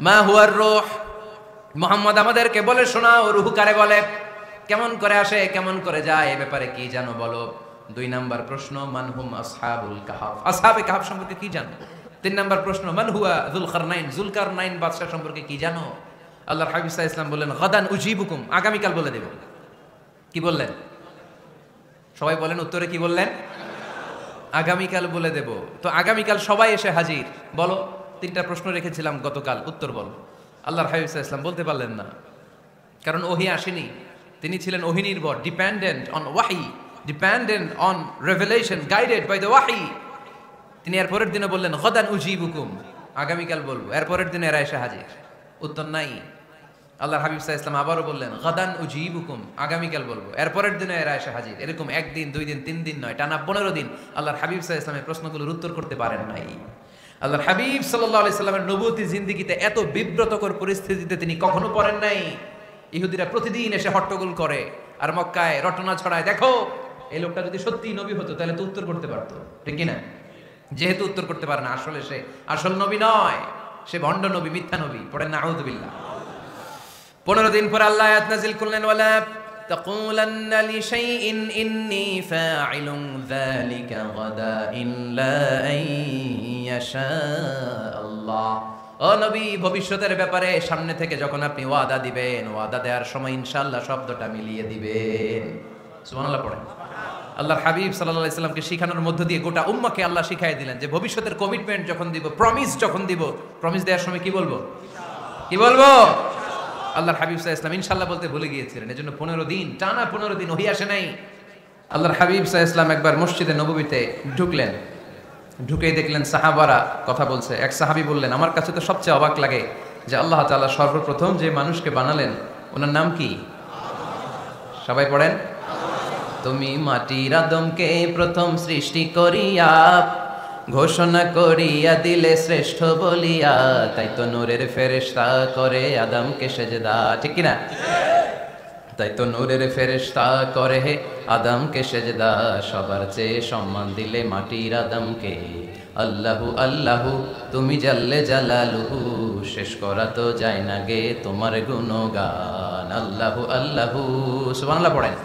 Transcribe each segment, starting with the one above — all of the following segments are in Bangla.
মা হুয়ার রূহ, মুহাম্মদ আমাদেরকে বলে শোনাও রূহ কারে বলে, কেমন করে আসে, কেমন করে যায়, এ ব্যাপারে কি জানো বলো। 2 নাম্বার প্রশ্ন, মান হুম আসহাবুল কাহফ, আসহাবে কাহফ সম্পর্কে কি জানো। 3 নাম্বার প্রশ্ন, মান হুয়া যুলকারনাইন, যুলকারনাইন বাদশা সম্পর্কে কি জানো। আল্লাহর হাবিব সাল্লাল্লাহু আলাইহি ওয়াসাল্লাম বললেন গাদান উজিবুকুম, আগামীকাল বলে দেব। কি বললেন সবাই বলেন, উত্তরে কি বললেন, আগামীকাল বলে দেব। তো আগামীকাল সবাই এসে হাজির, বলো 3টা প্রশ্ন রেখেছিলাম গতকাল, উত্তর বলো। আল্লাহর হাবিব সাল্লাল্লাহু আলাইহি ওয়াসাল্লাম বলতে পারলেন না, কারণ ওহী আসেনি, তিনি ছিলেন ওহী নির্ভর, ডিপেন্ডেন্ট অন ওয়াহি, dependent on revelation, guided by the ওয়াহি। তিনি এর পরের দিনে বললেন গাদান উজিবুকুম, আগামীকাল বলবো। এর পরের দিনে এরা এসে হাজির, উত্তর নাই। আল্লাহর হাবিব সাল্লাল্লাহু আলাইহি ওয়াসাল্লাম আবারও বললেন গাদান উজিবুকুম, আগামীকাল বলবো। এর পরের দিনে এরা এসে হাজির। এরকম 1 দিন 2 দিন 3 দিন নয়, টানা 15 দিন আল্লাহর হাবিব সাল্লাল্লাহু আলাইহি ওয়াসাল্লামের প্রশ্নগুলোর উত্তর করতে পারেন নাই। আল্লাহর হাবিব সাল্লাল্লাহু আলাইহি সাল্লামের নবুয়তি জিন্দেগিতে এত বিব্রতকর পরিস্থিতিতে তিনি কখনো পড়েন নাই। ইহুদিরা প্রতিদিন এসে হট্টগোল করে আর মক্কায় রটনা ছড়ায়, দেখো এই লোকটা যদি সত্যি নবী হতো তাহলে তো উত্তর করতে পারতো, ঠিক কি না। যেহেতু উত্তর করতে পারে না, আসলে সে আসল নবী নয়, সে ভণ্ড নবী, মিথ্যা নবী। পড়েন না আউযুবিল্লাহ। 15 দিন পর আল্লাহ আয়াত নাযিল করলেন, ওয়ালা তাকুলান্না লিশাইইন ইন্নী ফাইলুন যালিকা গাদা ইল্লা আইয়াশা আল্লাহ। ও নবী, ভবিষ্যতের ব্যাপারে সামনে থেকে যখন আপনি ওয়াদা দিবেন, ওয়াদা দেওয়ার সময় ইনশাআল্লাহ শব্দটা মিলিয়ে দিবেন। সুবহানাল্লাহ পড়েন। আল্লাহর হাবিব সাল্লাল্লাহু আলাইহি সাল্লামকে শিখানোর মধ্য দিয়ে গোটা উম্মাহকে আল্লাহ শিখাই দিলেন যে ভবিষ্যতের কমিটমেন্ট যখন দিব, প্রমিস যখন দিব, প্রমিস দেওয়ার সময় কি বলবো, কি বলবো। আল্লাহর হাবিব সাল্লাল্লাহু আলাইহি ওয়াসাল্লাম ইনশাআল্লাহ বলতে ভুলে গিয়েছিলেন, এজন্য 15 দিন টানা 15 দিন ওহী আসে নাই। আল্লাহর হাবিব সাল্লাল্লাহু আলাইহি ওয়াসাল্লাম একবার মসজিদে নববীতে ঢুকলেন, ঢুকেই দেখলেন সাহাবারা কথা বলছে। এক সাহাবী বললেন, আমার কাছে তো সবচেয়ে অবাক লাগে যে আল্লাহ তাআলা সর্বপ্রথম যে মানুষকে বানালেন ওনার নাম কি। সবাই পড়েন, তুমি মাটির আদমকে প্রথম সৃষ্টি করিয়া ঘোষণা করিয়া দিলে শ্রেষ্ঠ বলিয়া, তাই তো নূরের ফেরেশতা করে আদমকে সেজদা, ঠিক কি না। তাই তো নূরের ফেরেশতা করে আদমকে সেজদা, সবার চেয়ে সম্মান দিলে মাটির আদমকে। আল্লাহু আল্লাহু তুমি জাল্লে জালালুহু, শেষ করা তো যায় না গে তোমার গুণগান। আল্লাহু আল্লাহু, সুবহানাল্লাহ পড়েন।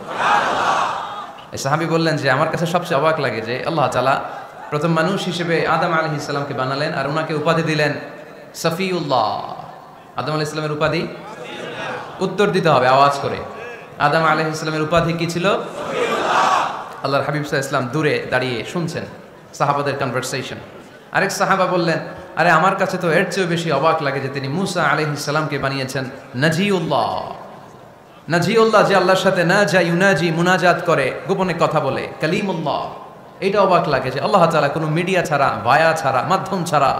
এই সাহাবী বললেন যে আমার কাছে সবচেয়ে অবাক লাগে যে আল্লাহ তাআলা প্রথম মানুষ হিসেবে আদম আলাইহিস সালামকে বানালেন আর ওনাকে উপাধি দিলেন সফিউল্লাহ। আদম আলাইহিস সালামের উপাধি, উত্তর দিতে হবে আওয়াজ করে। আদম আলাইহিস সালামের উপাধি কি ছিল? আল্লাহর হাবিব সাল্লাল্লাহু আলাইহি ওয়াসাল্লাম দূরে দাঁড়িয়ে শুনছেন সাহাবাদের কনভারসেশন। আরেক সাহাবা বললেন, আরে আমার কাছে তো এর চেয়েও বেশি অবাক লাগে যে তিনি মুসা আলাইহিস সালামকে বানিয়েছেন নাজিউল্লাহ। নাজিউল্লাহ, যে আল্লাহর সাথে না যা ইউনাজি মুনাজাত করে, গোপনে কথা বলে, কালিমুল্লাহ। এটা অবাক লাগে যে আল্লাহ তাআলা কোনো মিডিয়া ছাড়া, ভায়া ছাড়া, মাধ্যম ছাড়া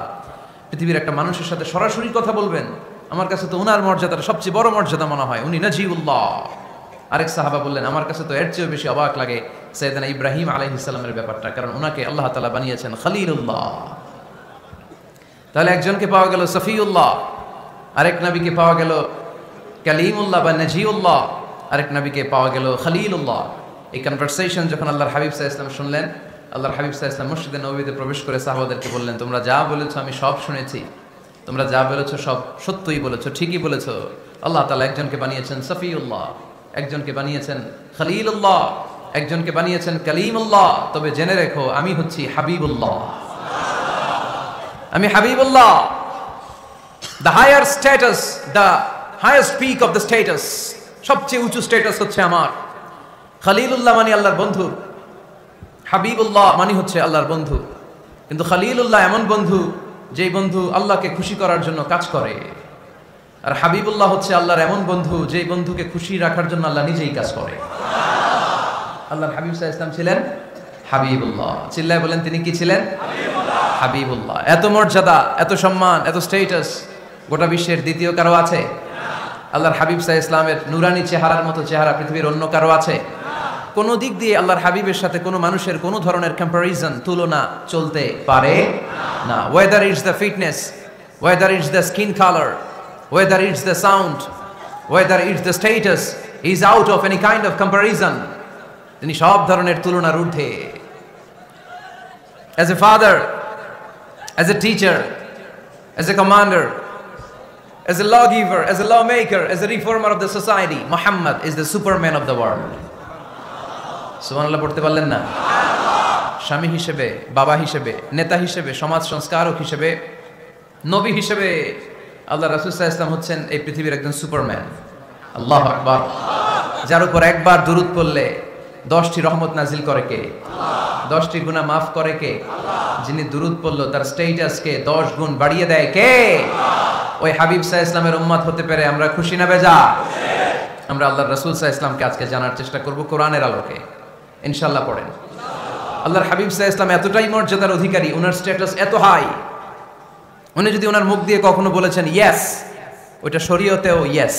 পৃথিবীর একটা মানুষের সাথে সরাসরি কথা বলবেন। আমার কাছে তো উনার মর্যাদাটা সবচেয়ে বড় মর্যাদা মনে হয়, উনি নাজিউল্লাহ। আরেক সাহাবা বললেন, আমার কাছে তো এর চেয়েও বেশি অবাক লাগে সাইয়েদনা ইব্রাহিম আলাইহিস সালামের ব্যাপারটা, কারণ ওনাকে আল্লাহ তাআলা বানিয়েছেন খলিলুল্লাহ। তাহলে একজনকে পাওয়া গেল সফিউল্লাহ, আরেক নবীকে পাওয়া গেল কালিমুল্লাহ বা নাজিউল্লাহ, আরেক নবীকে পাওয়া গেল খলিলুল্লাহ। এই কনভারসেশন যখন আল্লাহর হাবিব সাল্লাল্লাহু আলাইহি ওয়াসাল্লাম শুনলেন, আল্লাহর হাবিব সাল্লাল্লাহু আলাইহি ওয়াসাল্লাম মসজিদে নববীতে প্রবেশ করে সাহাবাদেরকে বললেন, তোমরা যা বলেছো আমি সব শুনেছি, তোমরা যা বলেছো সব সত্যই বলেছো, ঠিকই বলেছো। আল্লাহ তাআলা একজনকে বানিয়েছেন সফিউল্লাহ, একজনকে বানিয়েছেন খলিলুল্লাহ, একজনকে বানিয়েছেন কালিমুল্লাহ। তবে জেনে রেখো আমি হচ্ছি হাবিবুল্লাহ, আমি Habibullah. The higher status, the highest peak of the status, সবচেয়ে উঁচু স্ট্যাটাস হচ্ছে আমার। খলিলুল্লাহ মানে আল্লাহর বন্ধু, হাবিবুল্লাহ মানে হচ্ছে আল্লাহর বন্ধু। কিন্তু খলিলুল্লাহ এমন বন্ধু যেই বন্ধু আল্লাহকে খুশি করার জন্য কাজ করে, আর হাবিবুল্লাহ হচ্ছে আল্লাহর এমন বন্ধু যেই বন্ধুকে খুশি রাখার জন্য আল্লাহ নিজেই কাজ করে। আল্লাহর হাবিব সাল্লাল্লাহু আলাইহি ওয়াসাল্লাম ছিলেন হাবিবুল্লাহ। চিল্লায় বলেন, তিনি কি ছিলেন? হাবিবুল্লাহ। এত মর্যাদা, এত সম্মান, এত স্ট্যাটাস গোটা বিশ্বের দ্বিতীয় কারো আছে? আল্লাহর হাবিব সাল্লাল্লাহু আলাইহি ওয়াসাল্লামের নুরানি চেহারার মতো চেহারা পৃথিবীর অন্য কারো আছে? কোনো দিক দিয়ে আল্লাহর হাবিবের সাথে কোনো মানুষের কোনো ধরনের কম্পারিজন, তুলনা চলতে পারে না। Whether it's the fitness, whether it's the skin colour, whether it's the sound, whether it's the status, is out of any kind of comparison. তিনি সব ধরনের তুলনার ঊর্ধ্বে। As a father, as a teacher, as a commander, as a lawgiver, as a lawmaker, as a reformer of the society, Muhammad is the superman of the world. সুবহানাল্লাহ পড়তে পারলেন না? স্বামী হিসেবে, বাবা হিসেবে, নেতা হিসেবে, সমাজ সংস্কারক হিসেবে, নবী হিসেবে আল্লাহ রাসূল সাল্লাল্লাহু আলাইহি ওয়াসাল্লাম হচ্ছেন এই পৃথিবীর একজন সুপারম্যান। আল্লাহু আকবার। যার উপর একবার দুরূদ পড়লে 10টি রহমত নাজিল করে কে? 10টি গুনাহ মাফ করে কে? যিনি দুরূদ পড়লো তার স্ট্যাটাসকে 10 গুণ বাড়িয়ে দেয় কে? ওই হাবিব সাল্লাল্লাহু আলাইহি ওয়াসাল্লামের উম্মত হতে পেরে আমরা খুশি না বেজা? আমরা আল্লাহর রাসূল সাল্লাল্লাহু আলাইহি ওয়াসাল্লামকে আজকে জানার চেষ্টা করব কোরআনের আলোকে। ইনশাআল্লাহ পড়েন। আল্লাহর হাবিব সাল্লাল্লাহু আলাইহি ওয়াসাল্লাম এতটাই মর্যাদার অধিকারী, ওনার স্ট্যাটাস এত হাই, উনি যদি ওনার মুখ দিয়ে কখনো বলেছেন ইয়েস, ওইটা শরীয়তেও ইয়েস।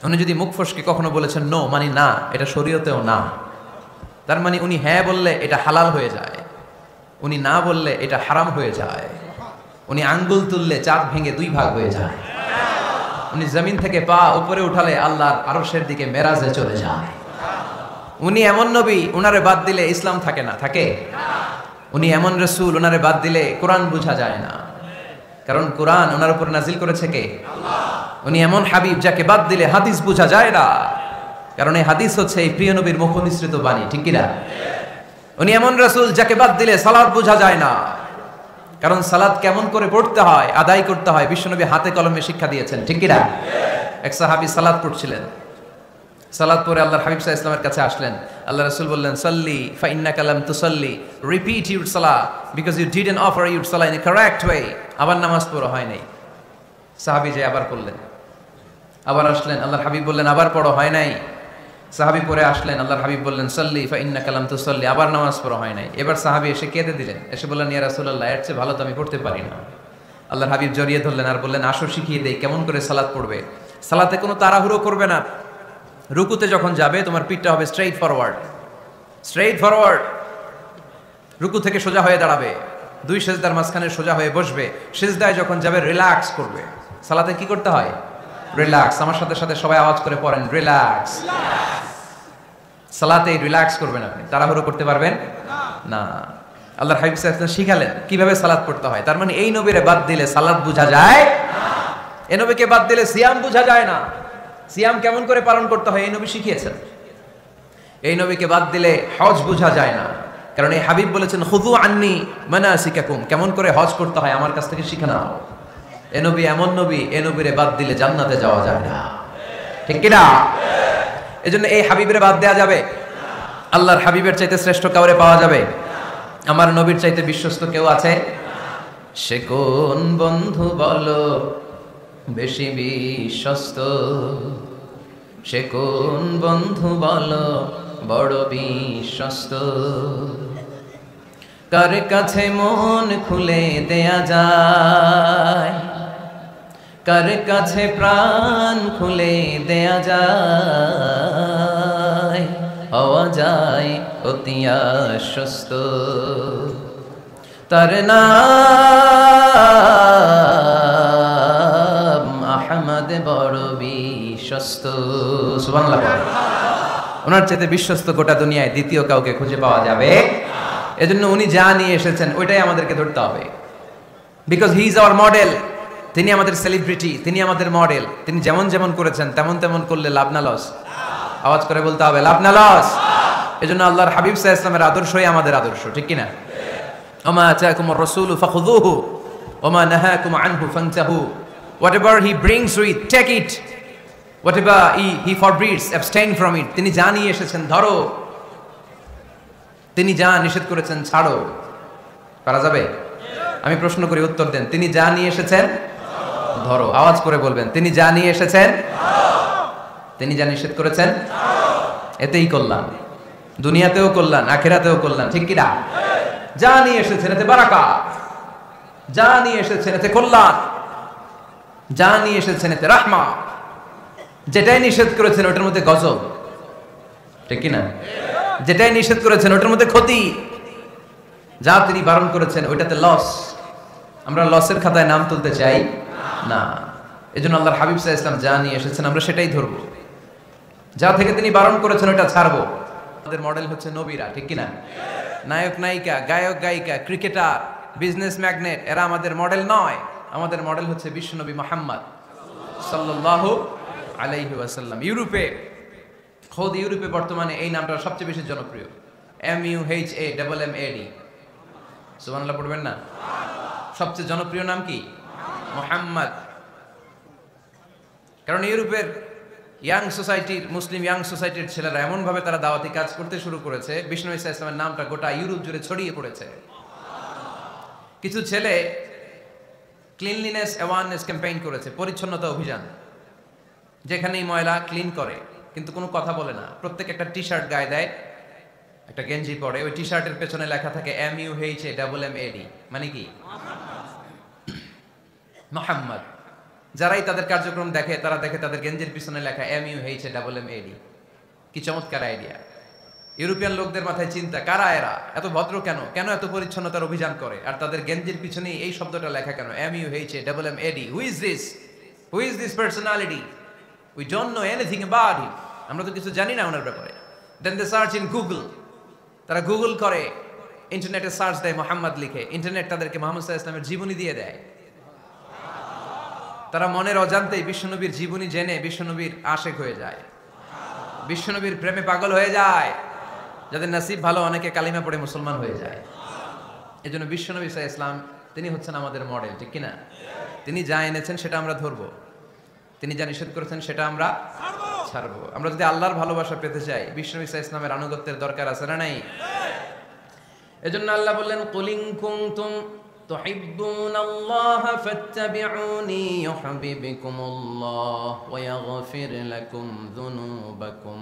উনি যদি মুখ ফসকে কখনো বলেছেন নো, মানে না, এটা শরীয়তেও না। তার মানে উনি হ্যাঁ বললে এটা হালাল হয়ে যায়, উনি না বললে এটা হারাম হয়ে যায়। উনি আঙ্গুল তুললে চাঁদ ভেঙে 2 ভাগ হয়ে যায়। উনি জমিন থেকে পা উপরে উঠালে আল্লাহর আরশের দিকে মেরাজে চলে যায়। উনি এমন নবী, উনারে বাদ দিলে ইসলাম থাকে না, থাকে? উনি এমন রাসূল, উনারে বাদ দিলে কোরআন বোঝা যায় না, কারণ কোরআন ওনার উপর নাজিল করেছে কে? আল্লাহ। উনি এমন হাবিব যাকে বাদ দিলে হাদিস বোঝা যায় না, কারণ এই হাদিস হচ্ছে এই প্রিয় নবীর মুখ নিঃসৃত বাণী, ঠিক কি না? উনি এমন রাসূল যাকে বাদ দিলে সালাত বোঝা যায় না, কারণ সালাত কেমন করে পড়তে হয়, আদায় করতে হয় বিশ্বনবী হাতে কলমে শিক্ষা দিয়েছেন, ঠিক কি না? এক সাহাবী সালাত পড়ছিলেন, সালাত পড়ে আল্লাহর হাবিব সাল্লাল্লাহু আলাইহি ওয়াসাল্লামের কাছে আসলেন। আল্লাহ রাসূল বললেন সাল্লি ফা ইন্নাকা লাম তুসাল্লি, repeat your salah because you didn't offer your salah in a correct way. আবার নামাজ পড়া হয় নাই। সাহাবী যে আবার পড়লেন, আবার আসলেন, আল্লাহর হাবিব বললেন আবার পড়ো, হয় নাই। সাহাবী পরে আসলেন, আল্লাহর হাবিব বললেন সাল্লি ফা ইন্নাকা লাম তুসাল্লি, আবার নামাজ পড়া হয় নাই। এবার সাহাবী এসে কেঁদে দিলেন, এসে বললেন ইয়া রাসূলুল্লাহ, এর চেয়ে ভালো তো আমি পড়তে পারি না। আল্লাহর হাবিব জড়িয়ে ধরলেন আর বললেন আসো শিখিয়ে দেই কেমন করে সালাত পড়বে। সালাতে কোনো তাড়াহুড়ো করবে না। রুকুতে যখন যাবে তোমার পিঠটা হবে স্ট্রেইট ফরওয়ার্ড, স্ট্রেইট ফরওয়ার্ড। রুকু থেকে সোজা হয়ে দাঁড়াবে, 2 সেজদার মাঝখানে সোজা হয়ে বসবে। সেজদায় যখন যাবে রিল্যাক্স করবে। সালাতে কি করতে হয়? রিল্যাক্স। আমার সাথে সাথে সবাই আওয়াজ করে পড়েন রিল্যাক্স। সালাতে রিল্যাক্স করবেন আপনি, তাড়াহুড়ো করতে পারবেন না। আল্লাহর হাবিব সাল্লাল্লাহু আলাইহি ওয়াসাল্লাম শিখালেন কিভাবে সালাত পড়তে হয়। তার মানে এই নবীরে বাদ দিলে সালাত বোঝা যায় না, এই নবীকে বাদ দিলে সিয়াম বোঝা যায় না। সিয়াম কেমন করে পালন করতে হয় এই নবী শিখিয়েছেন। এই নবীকে বাদ দিলে হজ বোঝা যায় না, কারণ এই হাবিব বলেছেন খুযু আন্নী মানাসিকাকুম, কেমন করে হজ করতে হয় আমার কাছ থেকে শিখে নাও। এই নবী এমন নবী, এই নবীরে বাদ দিলে জান্নাতে যাওয়া যায় না, ঠিক কি না? এজন্য এই হাবিবের বাদ দেয়া যাবে? আল্লাহর হাবিবের চাইতে শ্রেষ্ঠ কাউরে পাওয়া যাবে? আমার নবীর চাইতে বিশ্বস্ত কেউ আছে? সে কোন বন্ধু বলো বেশি বিশ্বস্ত, সে কোন বন্ধু বলো বড় বিশ্বস্ত, কার কাছে মন খুলে দেয়া যায়, কার কাছে প্রাণ খুলে দেয়া যায়, হওয়া যায় অতি আশ্বস্ত, তার নাম আহমদ বড় বিশ্বস্ত। সুবহানাল্লাহ। ওনার চাইতে বিশ্বস্ত গোটা দুনিয়ায় দ্বিতীয় কাউকে খুঁজে পাওয়া যাবে। এজন্য উনি যা নিয়ে এসেছেন ওইটাই আমাদেরকে ধরতে হবে, because he is our model. তিনি আমাদের সেলিব্রিটি, তিনি আমাদের মডেল। তিনি যেমন যেমন করেছেন তেমন তেমন করলে লাভ না লস? আওয়াজ করে বলতে হবে লাভ না লস। এজন্য আল্লাহর হাবিব সাল্লাল্লাহু আলাইহি ওয়াসাল্লামের আদর্শই আমাদের আদর্শ, ঠিক কি না? ওমা আতাকুমুর রাসূলু ফাখুযুহু ওমা নাহাকুম আনহু ফান্তাহু। Whatever he brings you, take it. Whatever he forbids, abstain from it. তিনি যা নিয়ে এসেছেন ধরো, তিনি যা নিষেধ করেছেন ছাড়ো। পারা যাবে? আমি প্রশ্ন করি, উত্তর দেন। তিনি যা নিয়ে এসেছেন ধরো। আওয়াজ করে বলবেন তিনি যা নিয়ে এসেছেন, তিনি যা নিষেধ করেছেন এতেই কল্যাণ, দুনিয়াতেও কল্যাণ আখিরাতেও কল্যাণ, ঠিক কি না? যা নিয়ে এসেছেন এতে বারাকাত, যা নিয়ে এসেছেন এতে কল্যাণ, যা নিয়ে এসেছেন এতে রাহমা। যেটাই নিষেধ করেছেন ওটার মধ্যে গজব, ঠিক কি না? যেটাই নিষেধ করেছেন ওটার মধ্যে ক্ষতি, যা তিনি বারণ করেছেন ওইটাতে লস। আমরা লসের খাতায় নাম তুলতে চাই না। এজন্য আল্লাহর হাবিব সাল্লাল্লাহু আলাইহি ওয়াসাল্লাম যা নিয়ে এসেছেন আমরা সেটাই ধরবো, যা থেকে তিনি বারণ করেছেন ওটা ছাড়বো। আমাদের মডেল হচ্ছে নবীরা, ঠিক কি না? নায়ক নায়িকা, গায়ক গায়িকা, ক্রিকেটার, বিজনেস ম্যাগনেট, এরা আমাদের মডেল নয়। আমাদের মডেল হচ্ছে বিশ্বনবী মুহাম্মদ সাল্লাল্লাহু আলাইহি ওয়াসাল্লাম। ইউরোপে বর্তমানে এই নামটা সবচেয়ে বেশি জনপ্রিয়, MUHAMMAD। সুবহানাল্লাহ পড়বেন না? সবচেয়ে জনপ্রিয় নাম কি? মুহাম্মদ। কারণ ইউরোপের মুসলিম ইয়াং সোসাইটির ছেলেরা এমন ভাবে তারা দাওয়াতি কাজ করতে শুরু করেছে, বিষ্ণু ঈসা ইসলামের নামটা গোটা ইউরোপ জুড়ে ছড়িয়ে পড়েছে। কিছু ছেলে ক্লিনলিনেস অ্যাওয়ারনেস ক্যাম্পেইন করেছে, পরিচ্ছন্নতা অভিযান, যেখানেই ময়লা ক্লিন করে, কিন্তু কোনো কথা বলে না। প্রত্যেক একটা টি শার্ট গায়ে দেয়, একটা গেঞ্জি পরে, ওই টি শার্টের পেছনে লেখা থাকে MUHAMMAD, মানে কি? মুহাম্মদ। যারাই তাদের কার্যক্রম দেখে, তারা দেখে তাদের গেঞ্জির পিছনে লেখা MUHAMMAD। কি চমৎকার আইডিয়া! ইউরোপিয়ান লোকদের মাথায় চিন্তা, কারা এরা, এত ভদ্র কেন, কেন এত পরিচ্ছন্নতার অভিযান করে, আর তাদের গেঞ্জির পিছনে এই শব্দটা লেখা কেন, MUHAMMAD? Who is this personality? We don't know anything about him. আমরা তো কিছু জানি না ওনার ব্যাপারে। দেন দে সার্চ ইন গুগল। তারা গুগল করে, ইন্টারনেটে সার্চ দেয়, মোহাম্মদ লিখে, ইন্টারনেট তাদেরকে মুহাম্মদ সাল্লাল্লাহু আলাইহি ওয়াসাল্লামের জীবনী দিয়ে দেয়। তারা মনের অজান্তেই বিশ্বনবীর জীবনী জেনে বিশ্বনবীর আশেক হয়ে যায়, বিশ্বনবীর প্রেমে পাগল হয়ে যায়। যাদের নসিব ভালো, অনেকে কালিমা পড়ে মুসলমান হয়ে যায়। এই জন্য বিশ্বনবী সাল্লাল্লাহু আলাইহি ওয়াসাল্লাম তিনি হচ্ছেন আমাদের মডেল, ঠিক কিনা? তিনি যা এনেছেন সেটা আমরা ধরবো, তিনি যা নিষেধ করেছেন সেটা আমরা ছাড়বো। আমরা যদি আল্লাহর ভালোবাসা পেতে চাই, বিশ্বনবী সাল্লাল্লাহু আলাইহি ওয়াসাল্লামের আনুগত্যের দরকার আছে না নাই? এজন্য আল্লাহ বললেন, কুল ইন কুনতুম তুহিব্বুনাল্লাহা ফাত্তাবিউনি ইউহিব্বুকুমুল্লাহ ওয়া ইয়াগফির লাকুম যুনুবাকুম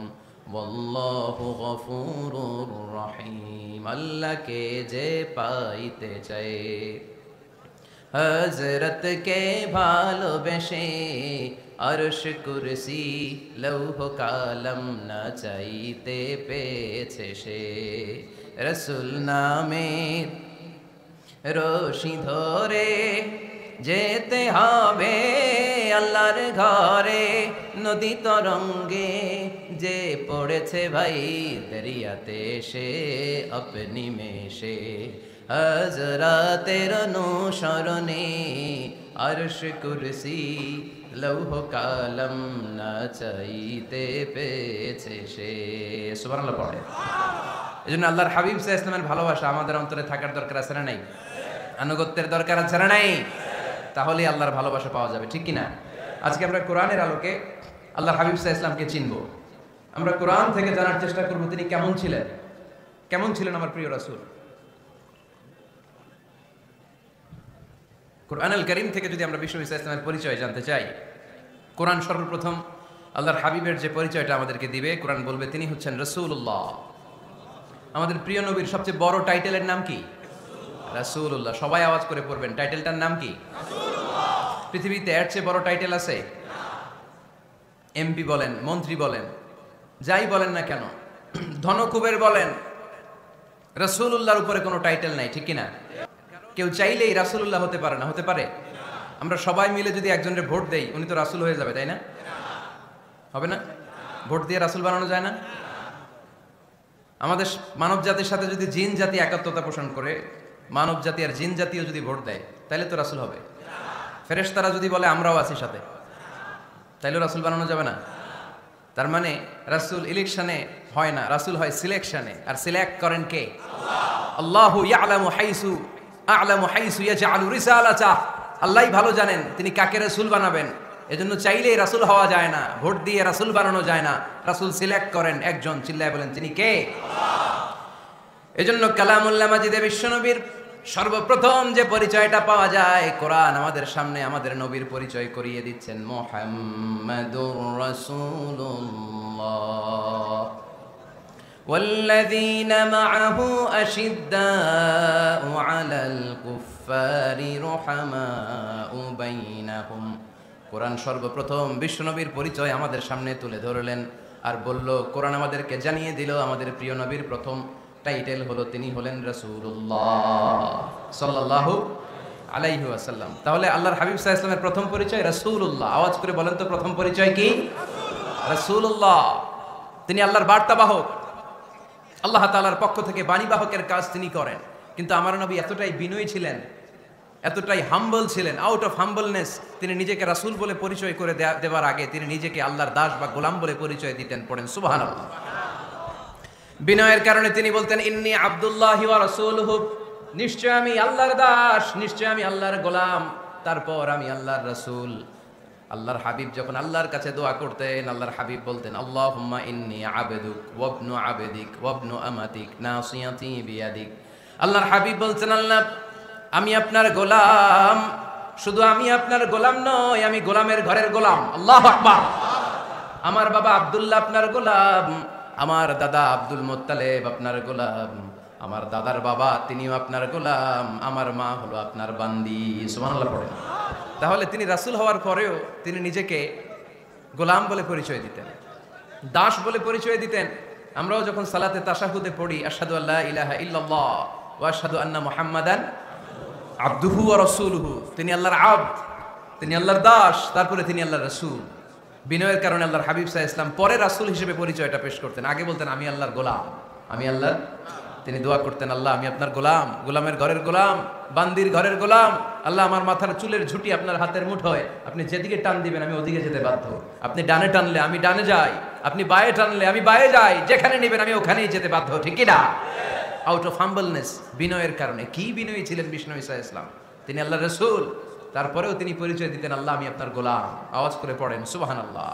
ওয়াল্লাহু গফুরুর রহিম। আল্লাহকে যে পাইতে চায়, হযরত কে ভালোবেসে, আরশ কুরসি লৌহ কালাম না চাইতে পেয়েছে সে। রসুল নামের রশি ধরে যেতে হবে আল্লাহর ঘরে, নদী তরঙ্গে যে পড়েছে ভাই দরিয়াতে সে আপনি মেশে। হযরতের অনুসরণে আরশ কুরসি লৌহ কালাম না চাইতে পেয়েছে সে। সুবহানাল্লাহ পড়ে। এজন্য আল্লাহর হাবিব সাল্লাল্লাহু আলাইহি ওয়াসাল্লামের ভালোবাসা আমাদের অন্তরে থাকার দরকার আছে না নাই? আনুগত্যের দরকার আছে না নাই? তাহলে আল্লাহর ভালোবাসা পাওয়া যাবে, ঠিক কিনা? আজকে আমরা কোরআনের আলোকে আল্লাহর হাবিব সাল্লাল্লাহু আলাইহি ওয়াসাল্লামকে চিনব। আমরা কোরআন থেকে জানার চেষ্টা করব তিনি কেমন ছিলেন, কেমন ছিলেন আমার প্রিয় রাসূল। কোরআনুল কারীম থেকে যদি আমরা বিশ্বনবী সাল্লাল্লাহু আলাইহি ওয়াসাল্লামের পরিচয় জানতে চাই, কোরআন সর্বপ্রথম আল্লাহর হাবিবের যে পরিচয়টা আমাদেরকে দিবে, কোরআন বলবে তিনি হচ্ছেন রাসূলুল্লাহ। আমাদের প্রিয় নবীর সবচেয়ে বড় টাইটেলের নাম কি? রাসূলুল্লাহ। সবাই আওয়াজ করে পড়বেন, টাইটেলটার নাম কি? রাসূলুল্লাহ। পৃথিবীতে এর চেয়ে বড় টাইটেল আছে? এমপি বলেন, মন্ত্রী বলেন, যাই বলেন না কেন, ধনকুবের বলেন, রাসূলুল্লাহর উপরে কোনো টাইটেল নাই, ঠিক কিনা? কেউ চাইলেই রাসূলুল্লাহ হতে পারে না, হতে পারে? আমরা সবাই মিলে যদি একজনের ভোট দেই, উনি তো রাসূল হয়ে যাবে, তাই না? হবে না? ভোট দিয়ে রাসূল বানানো যায় না? আমাদের মানব জাতির সাথে যদি জিন জাতি একাত্মতা পোষণ করে, মানব জাতি আর জিন জাতিও যদি ভোট দেয়, তাহলে তো রাসূল হবে। ফেরেশতারা যদি বলে আমরাও আছি সাথে, তাইলেও রাসূল বানানো যাবে না? তার মানে রাসূল ইলেকশনে হয় না, রাসূল হয় সিলেকশনে। আর সিলেক্ট করেন কে? আল্লাহ। আল্লাহু ইয়ালামু হাইসু ইয়াজআলু রিসালাতা। আল্লাহই ভালো জানেন তিনি কাকে রাসূল বানাবেন। এজন্য চাইলেই রাসূল হওয়া যায় না, ভোট দিয়ে রাসূল বানানো যায় না। রাসূল সিলেক্ট করেন একজন, চিল্লায় বলেন তিনি কে? আল্লাহ। এজন্য কালামুল্লাহ মাজিদে বিশ্বনবীর সর্বপ্রথম যে পরিচয়টা পাওয়া যায়, কোরআন আমাদের সামনে আমাদের নবীর পরিচয় করিয়ে দিচ্ছেন, মুহাম্মাদুর রাসূলুল্লাহ ওয়াল্লাযীনা মাআহু আশিদ্দাউ আলাল কুফফারি রুহামাউ বাইনাহুম। কোরআন সর্বপ্রথম বিশ্বনবীর পরিচয় আমাদের সামনে তুলে ধরলেন আর বলল, কোরআন আমাদেরকে জানিয়ে দিল আমাদের প্রিয় নবীর প্রথম টাইটেল হলো তিনি হলেন রাসূলুল্লাহ সাল্লাল্লাহু আলাইহি ওয়াসাল্লাম। তাহলে আল্লাহর হাবিব সাল্লাল্লাহু আলাইহি ওয়াসাল্লামের প্রথম পরিচয় রাসূলুল্লাহ। আওয়াজ করে বলেন তো, প্রথম পরিচয় কি? রাসূলুল্লাহ। তিনি আল্লাহর বার্তাবাহক, আল্লাহ তাআলার পক্ষ থেকে বাণীবাহকের কাজ তিনি করেন। কিন্তু আমার নবী এতটাই বিনয়ী ছিলেন, এতটাই হাম্বল ছিলেন, আউট অফ হাম্বলনেস তিনি নিজেকে রাসূল বলে পরিচয় করে দেওয়ার আগে তিনি নিজেকে আল্লাহর দাস বা গোলাম বলে পরিচয় দিতেন। পড়েন সুবহানাল্লাহ। বিনয়ের কারণে তিনি বলতেন ইন্নী আব্দুল্লাহি ওয়া রাসূলুহু, নিশ্চয় আমি আল্লাহর দাস, নিশ্চয় আমি আল্লাহর গোলাম, তারপর আমি আল্লাহর রাসূল। আল্লাহর হাবিব যখন আল্লাহর কাছে দোয়া করতেন, আল্লাহর হাবিব বলতেন আল্লাহুম্মা ইন্নী আবদুক ওয়া ইবনু আবদিক ওয়া ইবনু আমাতিক নাসিয়াতি বিয়াদিক। আল্লাহর হাবিব বলতেন আল্লাহ আমি আপনার গোলাম, শুধু আমি আপনার গোলাম নয়, আমি গোলামের ঘরের গোলাম। আল্লাহু আকবার। আমার বাবা আব্দুল্লাহ আপনার গোলাম, আমার দাদা আব্দুল মুত্তালিব আপনার গোলাম, আমার দাদার বাবা তিনিও আপনার গোলাম, আমার মা হলো আপনার বান্দি। সুবহানাল্লাহ পড়েন। তাহলে তিনি রাসূল হওয়ার পরেও তিনি নিজেকে গোলাম বলে পরিচয় দিতেন, দাস বলে পরিচয় দিতেন। আমরাও যখন সালাতে তাশাহুদে পড়ি আশহাদু আল্লা ইলাহা ইল্লাল্লাহ ওয়া আশহাদু আন্না মুহাম্মাদান আবদুহু ওয়া রাসূলুহু, তিনি আল্লাহর আবদ, তিনি আল্লাহর দাস, তারপরে তিনি আল্লাহর রাসূল। বিনয়ের কারণে আল্লাহর হাবিব সাল্লাল্লাহু আলাইহি ওয়াসাল্লাম পরে রাসূল হিসেবে পরিচয়টা পেশ করতেন, আগে বলতেন আমি আল্লাহর গোলাম, আমি আল্লাহর। তিনি দোয়া করতেন আল্লাহ আমি আপনার গোলাম, গোলামের ঘরের গোলাম, বান্দির ঘরের গোলাম। আল্লাহ আমার মাথার চুলের ঝুঁটি আপনার হাতের মুঠোয়, আপনি যেদিকে টান দিবেন আমি ওদিকে যেতে বাধ্য। আপনি ডানে টানলে আমি ডানে যাই, আপনি বায়ে টানলে আমি বায়ে যাই, যেখানে নেবেন আমি ওখানেই যেতে বাধ্য, ঠিক কি না? আউট অফ হাম্বলনেস, বিনয়ের কারণে। কি বিনয়ী ছিলেন বিষ্ণু ঈসা আলাইহিস সালাম, তিনি আল্লাহর রাসূল, তারপরেও তিনি পরিচয় দিতেন আল্লাহ আমি আপনার গোলাম। আওয়াজ করে পড়েন সুবহানাল্লাহ।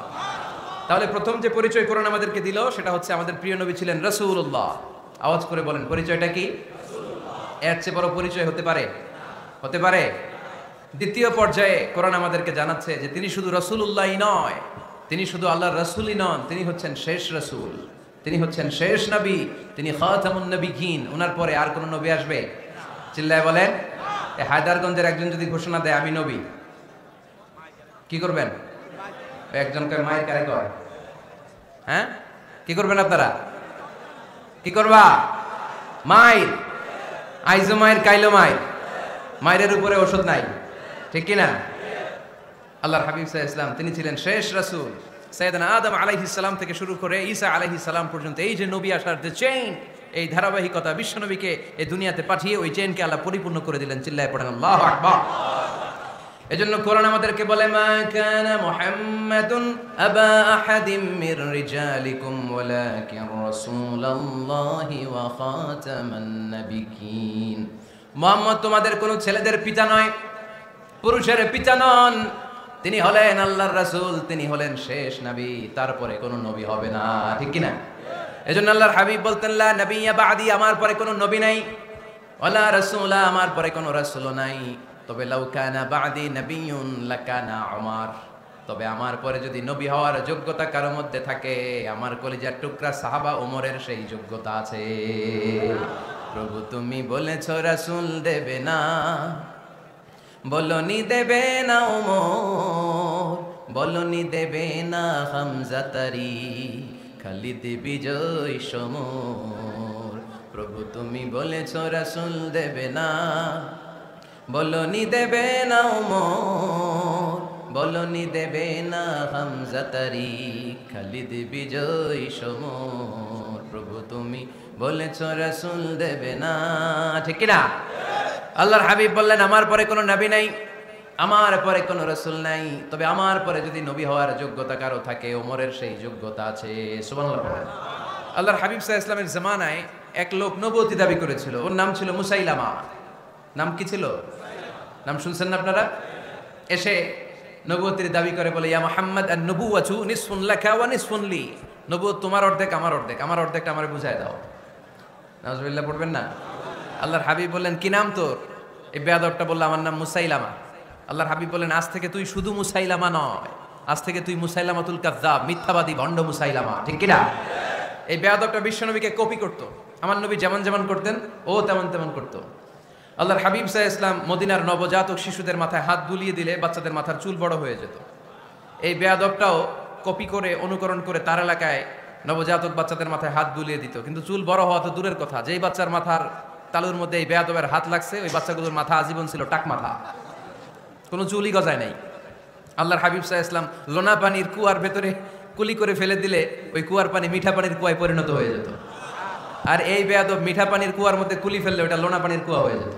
তাহলে প্রথম যে পরিচয় কোরআন আমাদেরকে দিল সেটা হচ্ছে আমাদের প্রিয় নবী ছিলেন রাসূলুল্লাহ। আওয়াজ করে বলেন পরিচয়টা কি? এর চেয়ে বড় পরিচয় হতে পারে? হতে পারে? দ্বিতীয় পর্যায়ে কোরআন আমাদেরকে জানাচ্ছে যে তিনি শুধু রাসূলুল্লাহই নয়, তিনি শুধু আল্লাহর রাসূলই নন, তিনি হচ্ছেন শেষ রাসূল, তিনি হচ্ছেন শেষ নবী, তিনি খাতামুন নবিয়্যিন। ওনার পরে আর কোন নবী আসবে? চিল্লায় বলেন। এই হায়দারগঞ্জের একজন যদি ঘোষণা দেয় আমি নবী, কি করবেন? একজনকে মায়ের কারে কয়, হ্যাঁ কি করবেন আপনারা? কি করবা? মায়ের আইজো মায়ের কাইলো মায়ের, মায়ের উপরে ওষুধ নাই, ঠিক কি না? আল্লাহর হাবিব সাল্লাল্লাহু আলাইহি ওয়াসাল্লাম তিনি ছিলেন শেষ রাসূল। সাইয়েদনা আদম আলাইহিস সালাম থেকে শুরু করে ঈসা আলাইহিস সালাম পর্যন্ত এই যে নবী আসার যে চেইন, এই ধারাবাহিকতা, বিশ্ব নবীকে এই দুনিয়াতে পাঠিয়ে ওই চেইনকে আল্লাহ পরিপূর্ণ করে দিলেন। চিল্লায় পড়েন আল্লাহু আকবার। এজন্য কোরআন আমাদেরকে বলে মা কানা মুহাম্মাদুন আবা আহাদিম মির রিজালিকুম ওয়ালাকিন রাসূলুল্লাহি ওয়া খাতামান নাবিয়্যিন। মুহাম্মদ তোমাদের কোন ছেলেদের পিতা নয়, পুরুষের পিতা নন, তিনি হলেন আল্লাহর রাসূল, তিনি হলেন শেষ নবী, তারপরে কোন নবী হবে না, ঠিক কি না? এজন্য আল্লাহর হাবিব বলতেন লা নবিয়্যা বাদি, আমার পরে কোন নবী নাই, ওয়ালা রাসূলা, আমার পরে কোন রাসূলও নাই। তবে লাউ কানা বাদি নবিয়্যুন লাকানা উমর, তবে আমার পরে যদি নবী হওয়ার যোগ্যতা কারোর মধ্যে থাকে, আমার কলিজার টুকরা সাহাবা ওমরের সেই যোগ্যতা আছে। প্রভু তুমি বলেছো রাসূল দেবে না, বলনি দেবে না ওমর, বলনি দেবে না হামজা তারি, খালিদ বিজয় সমর। প্রভু তুমি বলেছো রাসূল দেবে না, বলনি দেবে না ওমর, বলনি দেবে না হামজা তারি, খালিদ বিজয় সমর। প্রভু তুমি বলেছো রাসূল দেবে না, ঠিক কি না? আল্লাহর হাবিব বললেন আমার পরে কোনো নবী নাই, আমার পরে কোনো রাসূল নাই, তবে আমার পরে যদি নবী হওয়ার যোগ্যতা কারো থাকে, ওমরের সেই যোগ্যতা আছে। সুবহানাল্লাহ। আল্লাহর হাবিব সাল্লাল্লাহু আলাইহি ওয়াসাল্লামের জামানায় এক লোক নবুয়তি দাবি করেছিল, ওর নাম ছিল মুসাইলামা। নাম কি ছিল? নাম শুনছেন না আপনারা? এসে নবুয়তির দাবি করে বলে ইয়া মুহাম্মদ আন-নবুওয়াতু নিসফুন লাকা ওয়া নিসফুন লি, নবুয়ত তোমার অর্ধেক আমার অর্ধেক, আমার অর্ধেকটা আমারে বুঝায় দাও। নাউজুবিল্লাহ পড়বেন না? আল্লাহর হাবিব বললেন কি নাম তোর? এই বেয়াদবটা বলল আমার নাম মুসাইলামা। আল্লাহর হাবিব বললেন আজ থেকে তুই শুধু মুসাইলামা নয়, আজ থেকে তুই মুসাইলামাতুল কাযযাব, মিথ্যাবাদী ভণ্ড মুসাইলামা, ঠিক কি না? এই বেয়াদবটা বিশ্বনবীকে কপি করত, আমার নবী যেমন যেমন করতেন ও তেমন তেমন করত। আল্লাহর হাবিব সাল্লাল্লাহু আলাইহি ওয়াসাল্লাম মদিনার নবজাতক শিশুদের মাথায় হাত বুলিয়ে দিলে বাচ্চাদের মাথার চুল বড় হয়ে যেত। এই বেয়াদবটাও কপি করে অনুকরণ করে তার এলাকায় নবজাতক বাচ্চাদের মাথায় হাত বুলিয়ে দিত, কিন্তু চুল বড় হওয়া তো দূরের কথা, যেই বাচ্চার মাথার তালুর মধ্যে এই বেয়াদবের হাত লাগছে ওই বাচ্চাগুলোর মাথা আজীবন ছিল টাক মাথা, কোনো চুলই গজায় নাই। আল্লাহর হাবিব সাল্লাল্লাহু আলাইহি ওয়াসাল্লাম লোনা পানির কুয়ার ভেতরে কুলি করে ফেলে দিলে ওই কুয়ার পানি মিঠা পানির কুয়ায় পরিণত হয়ে যেত, আর এই বেয়াদব মিঠা পানির কুয়ার মধ্যে কুলি ফেললে ওটা লোনা পানির কুয়া হয়ে যেত।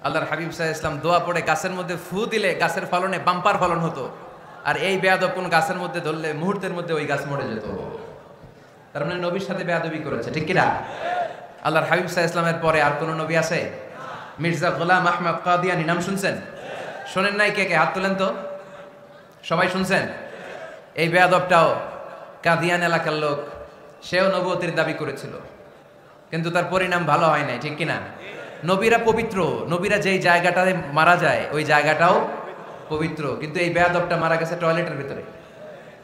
আল্লাহর হাবিব সাল্লাল্লাহু আলাইহি ওয়াসাল্লাম দোয়া পড়ে গাছের মধ্যে ফু দিলে গাছের ফলনে বাম্পার ফলন হতো, আর এই বেয়াদব কোন গাছের মধ্যে ধরলে মুহূর্তের মধ্যে ওই গাছ মরে যেত। তার মানে নবীর সাথে বেয়াদবি করেছে, ঠিক কি না? আল্লাহর হাবিব সাল্লাল্লাহু আলাইহি ওয়াসাল্লামের পরে আর কোন নবী আছে? মির্জা গোলাম আহমদ কাদিয়ানী নাম শুনছেন? শোনেন নাই? কে কে হাত তোলেন তো। সবাই শুনছেন? এই বেয়াদবটাও কাদিয়ান এলাকার লোক, সেও নবুয়তির দাবি করেছিল, কিন্তু তার পরিণাম ভালো হয় নাই, ঠিক কিনা? নবীরা পবিত্র, নবীরা যেই জায়গাটায় মারা যায় ওই জায়গাটাও পবিত্র, কিন্তু এই বেয়াদবটা মারা গেছে টয়লেটের ভিতরে।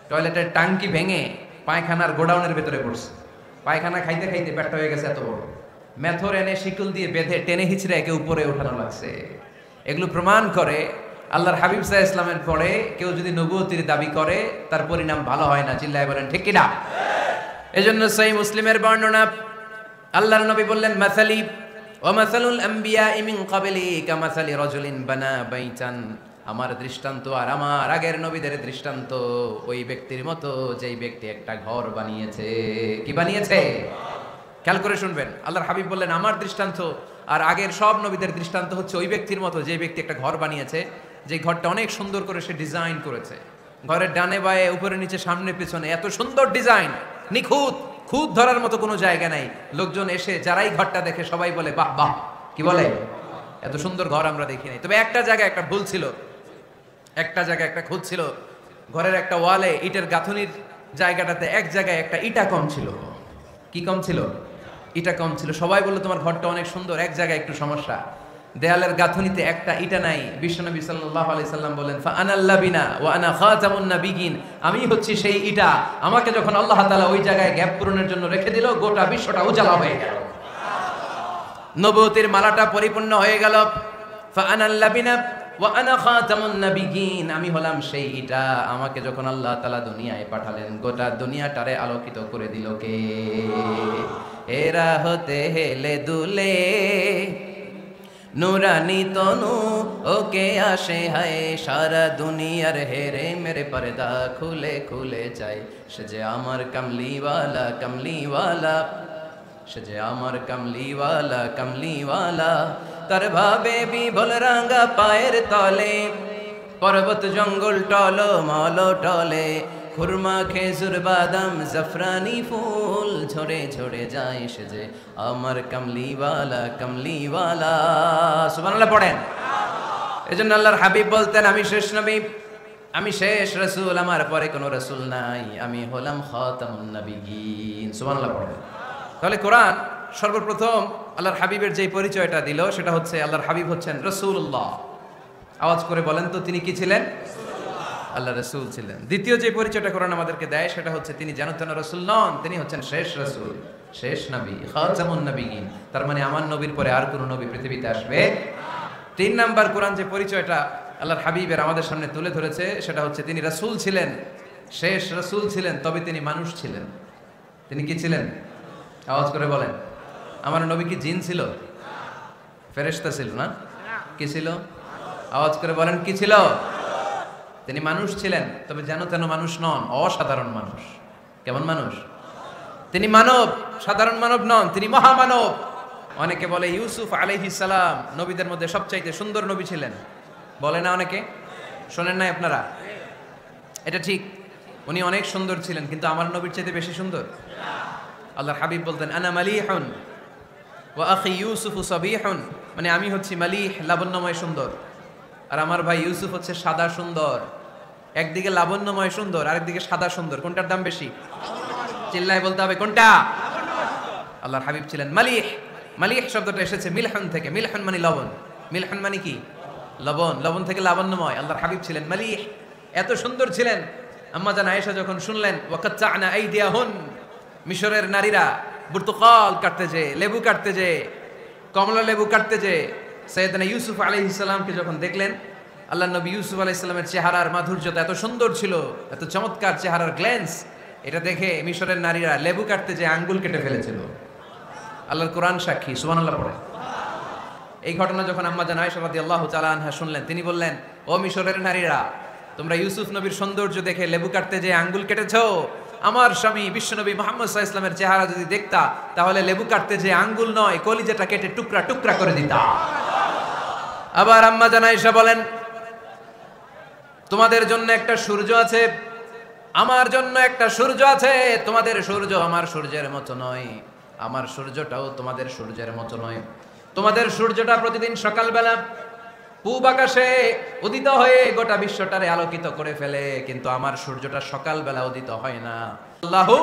টয়লেটের টাঙ্কি ভেঙে পায়খানার গোডাউনের ভিতরে পড়ছে। পায়খানা খাইতে খাইতে পেটটা হয়ে গেছে এত বড়, মেথর এনে শিকল দিয়ে বেঁধে টেনে হিচড়ে একে উপরে ওঠানো লাগছে। এগুলো প্রমাণ করে আল্লাহর হাবিব সাল্লাল্লাহু আলাইহি ওয়াসাল্লামের পরে কেউ যদি নবুয়তির দাবি করে তার পরিণাম ভালো হয় না। চিল্লায় বলেন ঠিক কিনা? এজন্য সহিহ মুসলিমের বর্ণনা, আল্লাহর নবী বললেন, মাসালি ওয়া মাসালুল আমবিয়াই মিন ক্বাবলি কামাসালি রাজুলিন বানা বাইতান, আমার দৃষ্টান্ত আর আমার আগের নবীদের দৃষ্টান্ত ওই ব্যক্তির মতো যেই ব্যক্তি একটা ঘর বানিয়েছে। কি বানিয়েছে? খেয়াল করে শুনবেন। আল্লাহর হাবিব বললেন আমার দৃষ্টান্ত আর আগের সব নবীদের দৃষ্টান্ত হচ্ছে ওই ব্যক্তির মতো যে ব্যক্তি একটা ঘর বানিয়েছে, যে ঘরটা অনেক সুন্দর করে সে ডিজাইন করেছে। ঘরের ডানে বায়ে উপরে নিচে সামনে পেছনে এত সুন্দর ডিজাইন, নিখুঁত, খুঁত ধরার মতো কোনো জায়গা নাই। লোকজন এসে যারাই ঘরটা দেখে সবাই বলে বাহ বাহ, কি বলে, এত সুন্দর ঘর আমরা দেখি নাই। তবে একটা জায়গায় একটা ভুল ছিল, একটা জায়গায় একটা খুঁত ছিল। ঘরের একটা ওয়ালে ইটের গাঁথনির জায়গাটাতে এক জায়গায় একটা ইটা কম ছিল। কি কম ছিল? ইটা কম ছিল। সবাই বললো তোমার ঘরটা অনেক সুন্দর, এক জায়গায় একটু সমস্যা, দেয়ালের গাঁথনিতে একটা ইটা নাই। বিশ্বনবী সাল্লাল্লাহু আলাইহি সাল্লাম বলেন, ফা আনাল লাবিনা ওয়া আনা খাতামুন নাবিয়িন, আমি হচ্ছি সেই ইটা, আমাকে যখন আল্লাহ তাআলা ওই জায়গায় গ্যাপ পূরণের জন্য রেখে দিল, গোটা বিশ্বটা উজালা হয়ে গেল, নবুয়তির মালাটা পরিপূর্ণ হয়ে গেল। ফা আনাল লাবিনা ওয়া আনা খাতামুন নাবিয়িন, আমি হলাম সেই ইটা, আমাকে যখন আল্লাহ তাআলা দুনিয়ায় পাঠালেন গোটা দুনিয়াটারে আলোকিত করে দিল কে? এরা হতে হেলে দুলে নুরানি তনু ওকে আসে হায়, সারা দুনিয়ার হেরে মেরে পর্দা খুলে খুলে যায়, সে যে আমার কামলিওয়ালা কামলিওয়ালা, সে যে আমার কামলিওয়ালা কামলিওয়ালা। তার ভাবে বিভোল রাঙ্গা পায়ের তলে, পর্বত জঙ্গল টল মল টলে, খুরমা খেজুর বাদাম জাফরানি ফুল ঝরে ঝরে যায়, সে যে আমার কামলিওয়ালা কামলিওয়ালা। সুবহানাল্লাহ পড়েন। এজন্য আল্লাহর হাবিব বলতেন, আমি শেষ নবী, আমি শেষ রাসূল, আমার পরে কোনো রাসূল নাই, আমি হলাম খাতামুন নাবিয়িন। সুবহানাল্লাহ পড়েন। তাহলে কোরআন সর্বপ্রথম আল্লাহর হাবিবের যে পরিচয়টা দিল সেটা হচ্ছে আল্লাহর হাবিব হচ্ছেন রাসূলুল্লাহ। আওয়াজ করে বলেন তো, তিনি কি ছিলেন? আল্লাহ রাসূল ছিলেন। দ্বিতীয় যে পরিচয়টা কোরআন আমাদেরকে দেয় সেটা হচ্ছে তিনি যেন তেন রাসূল নন, তিনি হচ্ছেন শেষ রাসূল, শেষ নবী, খাতামুন নাবিয়িন। তার মানে আমার নবীর পরে আর কোনো নবী পৃথিবীতে আসবে। তিন নাম্বার কোরআন যে পরিচয়টা আল্লাহর হাবিবের আমাদের সামনে তুলে ধরেছে সেটা হচ্ছে তিনি রাসূল ছিলেন, শেষ রাসূল ছিলেন, তবে তিনি মানুষ ছিলেন। তিনি কি ছিলেন? আওয়াজ করে বলেন। আমার নবী কি জিন ছিল? ফেরেশতা ছিল না? কি ছিল? আওয়াজ করে বলেন, কি ছিল? তিনি মানুষ ছিলেন, তবে যেন তেন মানুষ নন, অসাধারণ মানুষ। কেমন মানুষ? তিনি মানব, সাধারণ মানব নন, তিনি মহামানব। অনেকে বলে ইউসুফ আলাইহিস সালাম নবীদের মধ্যে সবচাইতে সুন্দর নবী ছিলেন, বলে না অনেকে? শোনেন নাই আপনারা? এটা ঠিক, উনি অনেক সুন্দর ছিলেন, কিন্তু আমার নবীর চাইতে বেশি সুন্দর। আল্লাহর হাবিব বলতেন, আনা মালিহুন ওয়া আখি ইউসুফু সাবিহুন, মানে আমি হচ্ছি মালিহ, লাবণ্যময় সুন্দর, আর আমার ভাই ইউসুফ হচ্ছে সাদা সুন্দর। একদিকে লাবণ্যময় সুন্দর, আরেকদিকে সাদা সুন্দর, কোনটার দাম বেশি? চিল্লায় বলতে হবে কোনটা? আল্লাহর হাবিব ছিলেন মালিহ। মালিহ শব্দটা এসেছে মিলহন থেকে, মিলহন মানে লবণ, মিলহন মানে কি? লবণ, লবণ থেকে লাবণ্যময়। আল্লাহর হাবিব ছিলেন মালিহ, এত সুন্দর ছিলেন। আম্মা জান আয়েশা যখন শুনলেন ওয়াকাত্তা'না আইদিয়াহুন, মিশরের নারীরা বুর্তুকাল কাটতে যে, লেবু কাটতে যে, কমলা লেবু কাটতে যে, সাইয়েদনা ইউসুফ আলাইহিস সালামকে যখন দেখলেন, আল্লাহ নবী ইউসুফ আলাইহিস সালামের চেহারার মাধুর্যতা এত সুন্দর ছিল, এত চমৎকার চেহারার গ্ল্যান্স, এটা দেখে মিশরের নারীরা লেবু কাটতে যে আঙ্গুল কেটে ফেলেছিল। আল্লাহর কোরআন সাক্ষী, সুবহানাল্লাহ পড়ে। এই ঘটনা যখন আম্মা জান আয়েশা রাদিয়াল্লাহু তাআলা আনহা শুনলেন, তিনি বললেন, ও মিশরের নারীরা, তোমরা ইউসুফ নবীর সৌন্দর্য দেখে লেবু কাটতে যে আঙ্গুল কেটেছো, আমার স্বামী বিশ্বনবী মুহাম্মদ সাল্লাল্লাহু আলাইহি ওয়াসাল্লামের চেহারা যদি দেখতা, তাহলে লেবু কাটতে যে আঙ্গুল নয়, কলিজাটা কেটে টুকরা টুকরা করে দিতা। আবার আম্মা জান আয়েশা বলেন, তোমাদের জন্য একটা সূর্য আছে, আমার জন্য একটা সূর্য আছে। তোমাদের সূর্য আমার সূর্যের মতো নয়, আমার সূর্যটাও তোমাদের সূর্যের মতো নয়। তোমাদের সূর্যটা প্রতিদিন সকালবেলা পূব আকাশে উদিত হয়ে গোটা বিশ্বটারে আলোকিত করে ফেলে, কিন্তু আমার সূর্যটা সকালবেলা উদিত হয় না। সাল্লাল্লাহু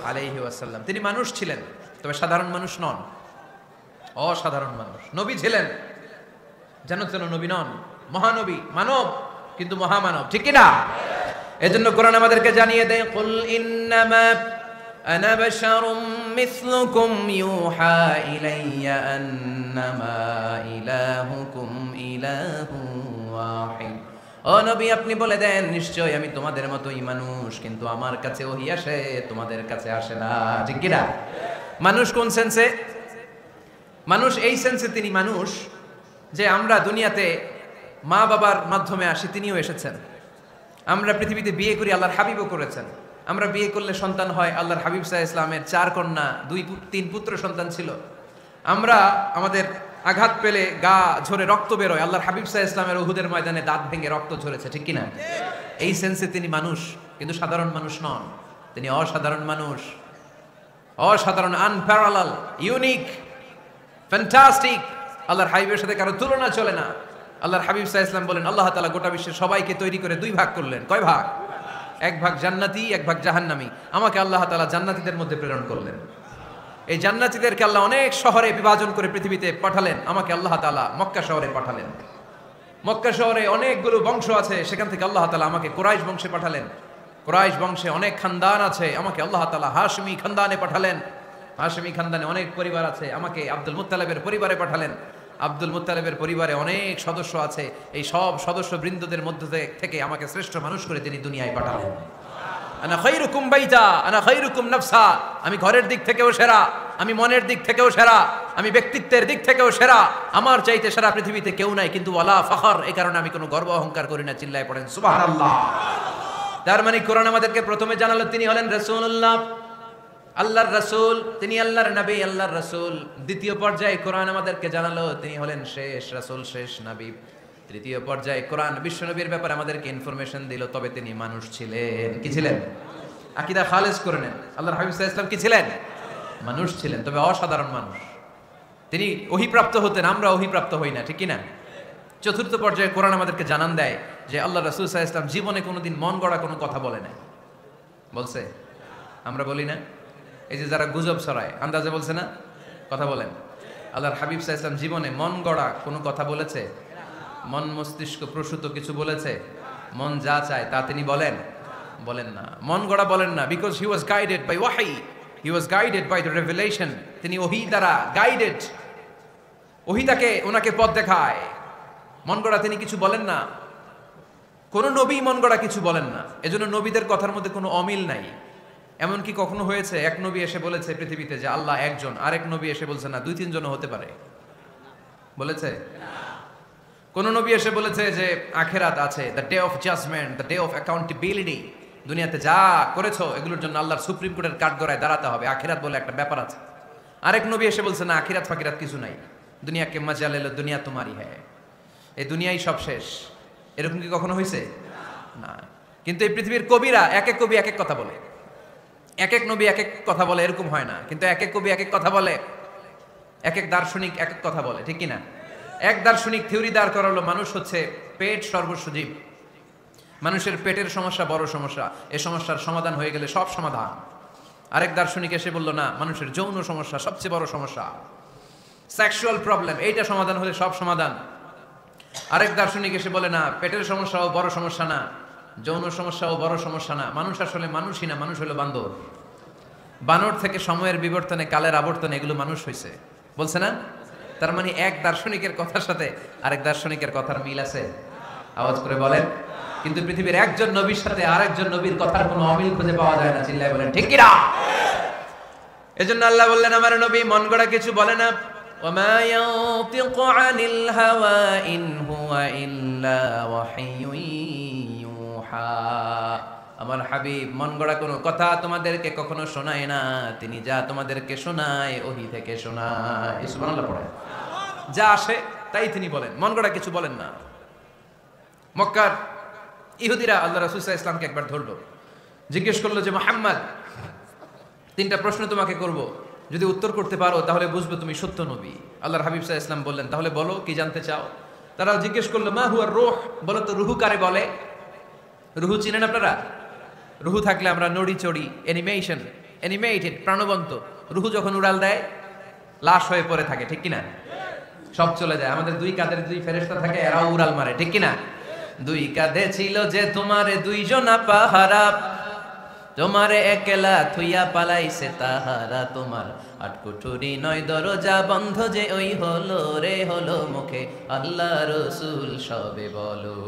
আলাইহি ওয়াসাল্লাম তিনি মানুষ ছিলেন, তবে সাধারণ মানুষ নন, অসাধারণ মানুষ। নবী ছিলেন, যেন তেন নবী নন, মহানবী, মানব কিন্তু মহামানব, ঠিক কি না? এজন্য কোরআন আমাদেরকে জানিয়ে দেয়, কুল ইন্নামা আনা বাশারুম মিসলুকুম ইউহা ইলাইয়া আন্নামা ইলাহুকুম ইলাহুন ওয়াহিদ। ও নবী, আপনি বলে দেন, নিশ্চয় আমি তোমাদের মতোই মানুষ, কিন্তু আমার কাছে ওহী আসে, তোমাদের কাছে আসে না, ঠিক কি না? মানুষ কোন সেন্সে? মানুষ এই সেন্সে তিনি মানুষ যে আমরা দুনিয়াতে মা বাবার মাধ্যমে আসি, তিনিও এসেছেন। আমরা পৃথিবীতে বিয়ে করি, আল্লাহর হাবিবও করেছেন। আমরা বিয়ে করলে সন্তান হয়, আল্লাহর হাবিব সাল্লাল্লাহু আলাইহি ইসলামের 4 কন্যা 3 পুত্র সন্তান ছিল। আমরা আমাদের আঘাত পেলে গা ঝরে রক্ত বেরোয়, আল্লাহর হাবিব সাল্লাল্লাহু আলাইহি ইসলামের উহুদের ময়দানে দাঁত ভেঙে রক্ত ঝরেছে, ঠিক কিনা? এই সেন্সে তিনি মানুষ, কিন্তু সাধারণ মানুষ নন, তিনি অসাধারণ মানুষ, অসাধারণ, আনপ্যারালাল, ইউনিক, ফ্যান্টাস্টিক। আল্লাহর হাবিবের সাথে কারো তুলনা চলে না। আল্লাহর হাবিব সাল্লাল্লাহু আলাইহি ওয়াসাল্লাম বলেন, আল্লাহ তাআলা গোটা বিশ্বের সবাইকে তৈরি করে 2 ভাগ করলেন। কয় ভাগ? 1 ভাগ জান্নাতি, 1 ভাগ জাহান্নামী। আমাকে আল্লাহ তাআলা জান্নাতীদের মধ্যে প্রেরণ করলেন। এই জান্নাতীদেরকে আল্লাহ অনেক শহরে বিভাজন করে পৃথিবীতে পাঠালেন, আমাকে আল্লাহ তাআলা মক্কা শহরে পাঠালেন। মক্কা শহরে অনেকগুলো বংশ আছে, সেখান থেকে আল্লাহ তাআলা আমাকে কুরাইশ বংশে পাঠালেন। কুরাইশ বংশে অনেক খানদান আছে, আমাকে আল্লাহ তাআলা হাশমি খানদানে পাঠালেন। হাশমি খানদানে অনেক পরিবার আছে, আমাকে আব্দুল মুত্তালিবের পরিবারে পাঠালেন। আব্দুল মুত্তালিবের পরিবারে অনেক সদস্য আছে, এই সব সদস্য বৃন্দদের মধ্যে থেকে আমাকে শ্রেষ্ঠ মানুষ করে তিনি দুনিয়ায় পাঠালেন। আনা খায়রুকুম বাইতা আনা খায়রুকুম নাফসা, আমি ঘরের দিক থেকেও সেরা, আমি মনের দিক থেকেও সেরা, আমি ব্যক্তিত্বের দিক থেকেও সেরা, আমার চাইতে সেরা পৃথিবীতে কেউ নাই। কিন্তু ওয়ালা ফখর, এই কারণে আমি কোনো গর্ব অহংকার করি না। চিল্লায় পড়েন সুবহানাল্লাহ। তার মানে কোরআন আমাদেরকে প্রথমে জানালো তিনি হলেন রাসূলুল্লাহ, আল্লাহর রাসূল, তিনি আল্লাহর নবী, আল্লাহর রাসূল। দ্বিতীয় পর্যায়ে কোরআন আমাদেরকে জানালো তিনি হলেন শেষ রাসূল, শেষ নবী। তৃতীয় পর্যায়ে কোরআন বিশ্বনবীর ব্যাপারে আমাদেরকে ইনফরমেশন দিল, তবে তিনি মানুষ ছিলেন। কি ছিলেন? আকীদা খালেস করে নেন, আল্লাহর হাবিব সাল্লাল্লাহু আলাইহি ওয়াসাল্লাম কি ছিলেন? মানুষ ছিলেন, তবে অসাধারণ মানুষ। তিনি ওহীপ্রাপ্ত হতেন, আমরা ওহীপ্রাপ্ত হই না, ঠিক কি না? চতুর্থ পর্যায়ে কোরআন আমাদেরকে জানান দেয় যে আল্লাহ রাসূল সাল্লাল্লাহু আলাইহি ওয়াসাল্লাম জীবনে কোনোদিন মন গড়া কোনো কথা বলে নাই। বলছে? আমরা বলি না? এই যে যারা গুজব ছড়ায়, আন্দাজে বলছে না, কথা বলেন। আল্লাহর হাবিব সাল্লাল্লাহু আলাইহি ওয়াসাল্লাম জীবনে মন গড়া কোনো কথা বলেছে? মন মস্তিষ্ক প্রসূত কিছু বলেছে? মন যা চায় তা তিনি বলেন? বলেন না, মন গড়া বলেন না। Because he was guided by wahi, he was guided by the revelation. তিনি ওহী দ্বারা গাইডেড, ওহী তাকে ওনাকে পথ দেখায়। মন গড়া তিনি কিছু বলেন না, কোন নবী মন গড়া কিছু বলেন না। এজন্য নবীদের কথার মধ্যে কোনো অমিল নাই। এমনকি কখনো হয়েছে এক নবী এসে বলেছে পৃথিবীতে যে আল্লাহ একজন, আরেক নবী এসে বলছে না 2-3 জন হতে পারে? বলেছে? কোন নবী এসে বলেছে যে আখিরাত আছে, the day of judgement, the day of accountability, দুনিয়াতে যা করেছো এগুলোর জন্য আল্লাহর সুপ্রিম কোর্টের কাঠগড়ায় দাঁড়াতে হবে, আখিরাত বলে একটা ব্যাপার আছে। আরেক নবী এসে বলছে না, আখিরাত ফাকিরাত কিছু নাই, দুনিয়াকে মজা লেলো, দুনিয়া তোমারই হ্যায়, এই দুনিয়াই সব শেষ। এরকম কি কখনো হয়েছে? না। কিন্তু এই পৃথিবীর কবিরা এক এক কবি এক এক কথা বলে, এক এক নবী এক এক কথা বলে, এরকম হয় না। কিন্তু এক এক কবি এক এক কথা বলে, এক এক দার্শনিক এক এক কথা বলে, ঠিক কিনা? এক দার্শনিক থিওরি দাঁড় করালো মানুষ হচ্ছে পেট সর্বস্ব জীব, মানুষের পেটের সমস্যা বড় সমস্যা, এই সমস্যার সমাধান হয়ে গেলে সব সমাধান। আরেক দার্শনিক এসে বলল না, মানুষের যৌন সমস্যা সবচেয়ে বড় সমস্যা, সেক্সুয়াল প্রবলেম, এইটা সমাধান হলে সব সমাধান। আরেক দার্শনিক এসে বলে না, পেটের সমস্যাও বড় সমস্যা না, যৌন সমস্যাও বড় সমস্যা না, মানুষ আসলে মানুষই না, মানুষ হলো বান্দর। বানর থেকে সময়ের বিবর্তনে, কালের আবর্তনে এগুলো মানুষ হয়েছে, বলছে না? তার মানে এক দার্শনিকের কথার সাথে আরেক দার্শনিকের কথার মিল আছে? আওয়াজ করে বলেন। কিন্তু পৃথিবীর একজন নবীর সাথে আরেকজন নবীর কথার কোনো অমিল খুঁজে পাওয়া যায় না, চিল্লায় বলেন ঠিক কি না? এজন্য আল্লাহ বললেন আমার নবী মন গড়া কিছু বলে না। ওমা ইয়ানতিকু আনিল হাওয়া ইন হুয়া ইল্লা ওয়াহিয়ুন ইউহা। আমার হাবিব মন গড়া কোনো কথা তোমাদেরকে কখনো শোনায় না, তিনি যা তোমাদেরকে শোনায় ওহী থেকে শোনায়। সুবহানাল্লাহ পড়ে। যা আসে তাই তিনি বলেন, মন গড়া কিছু বলেন না। মক্কার ইহুদিরা আল্লাহ রাসূল সাল্লাল্লাহু আলাইহি ওয়াসাল্লামকে একবার ধরলো, জিজ্ঞেস করলো যে মুহাম্মদ, তিনটা প্রশ্ন তোমাকে করব, যদি উত্তর করতে পারো তাহলে বুঝবে তুমি সত্য নবী। আল্লাহর হাবিব সাল্লাল্লাহু আলাইহি ওয়াসাল্লাম বললেন, তাহলে বলো কি জানতে চাও। তারা জিজ্ঞেস করলো মা হুয়া রূহ, বলো তো রুহু কারে বলে। রুহু চিনেন আপনারা? রুহু থাকলে আমরা নড়ি চড়ি, অ্যানিমেটেড, প্রাণবন্ত। রুহু যখন উড়াল দেয় লাশ হয়ে পড়ে থাকে, ঠিক কিনা? সব চলে যায়। আমাদের দুই কাঁধের দুই ফেরেশতা থাকে, এরাও উড়াল মারে, ঠিক কিনা? দুই কাঁধে ছিল যে তোমারে দুইজনা পাহারা, তোমারে একলা থুইয়া পালাইছে তাহারা, তোমার আটকুঠুরি নয় দরজা বন্ধ যে ওই হলো রে হলো মুখে আল্লাহ রসুল সবে বলো,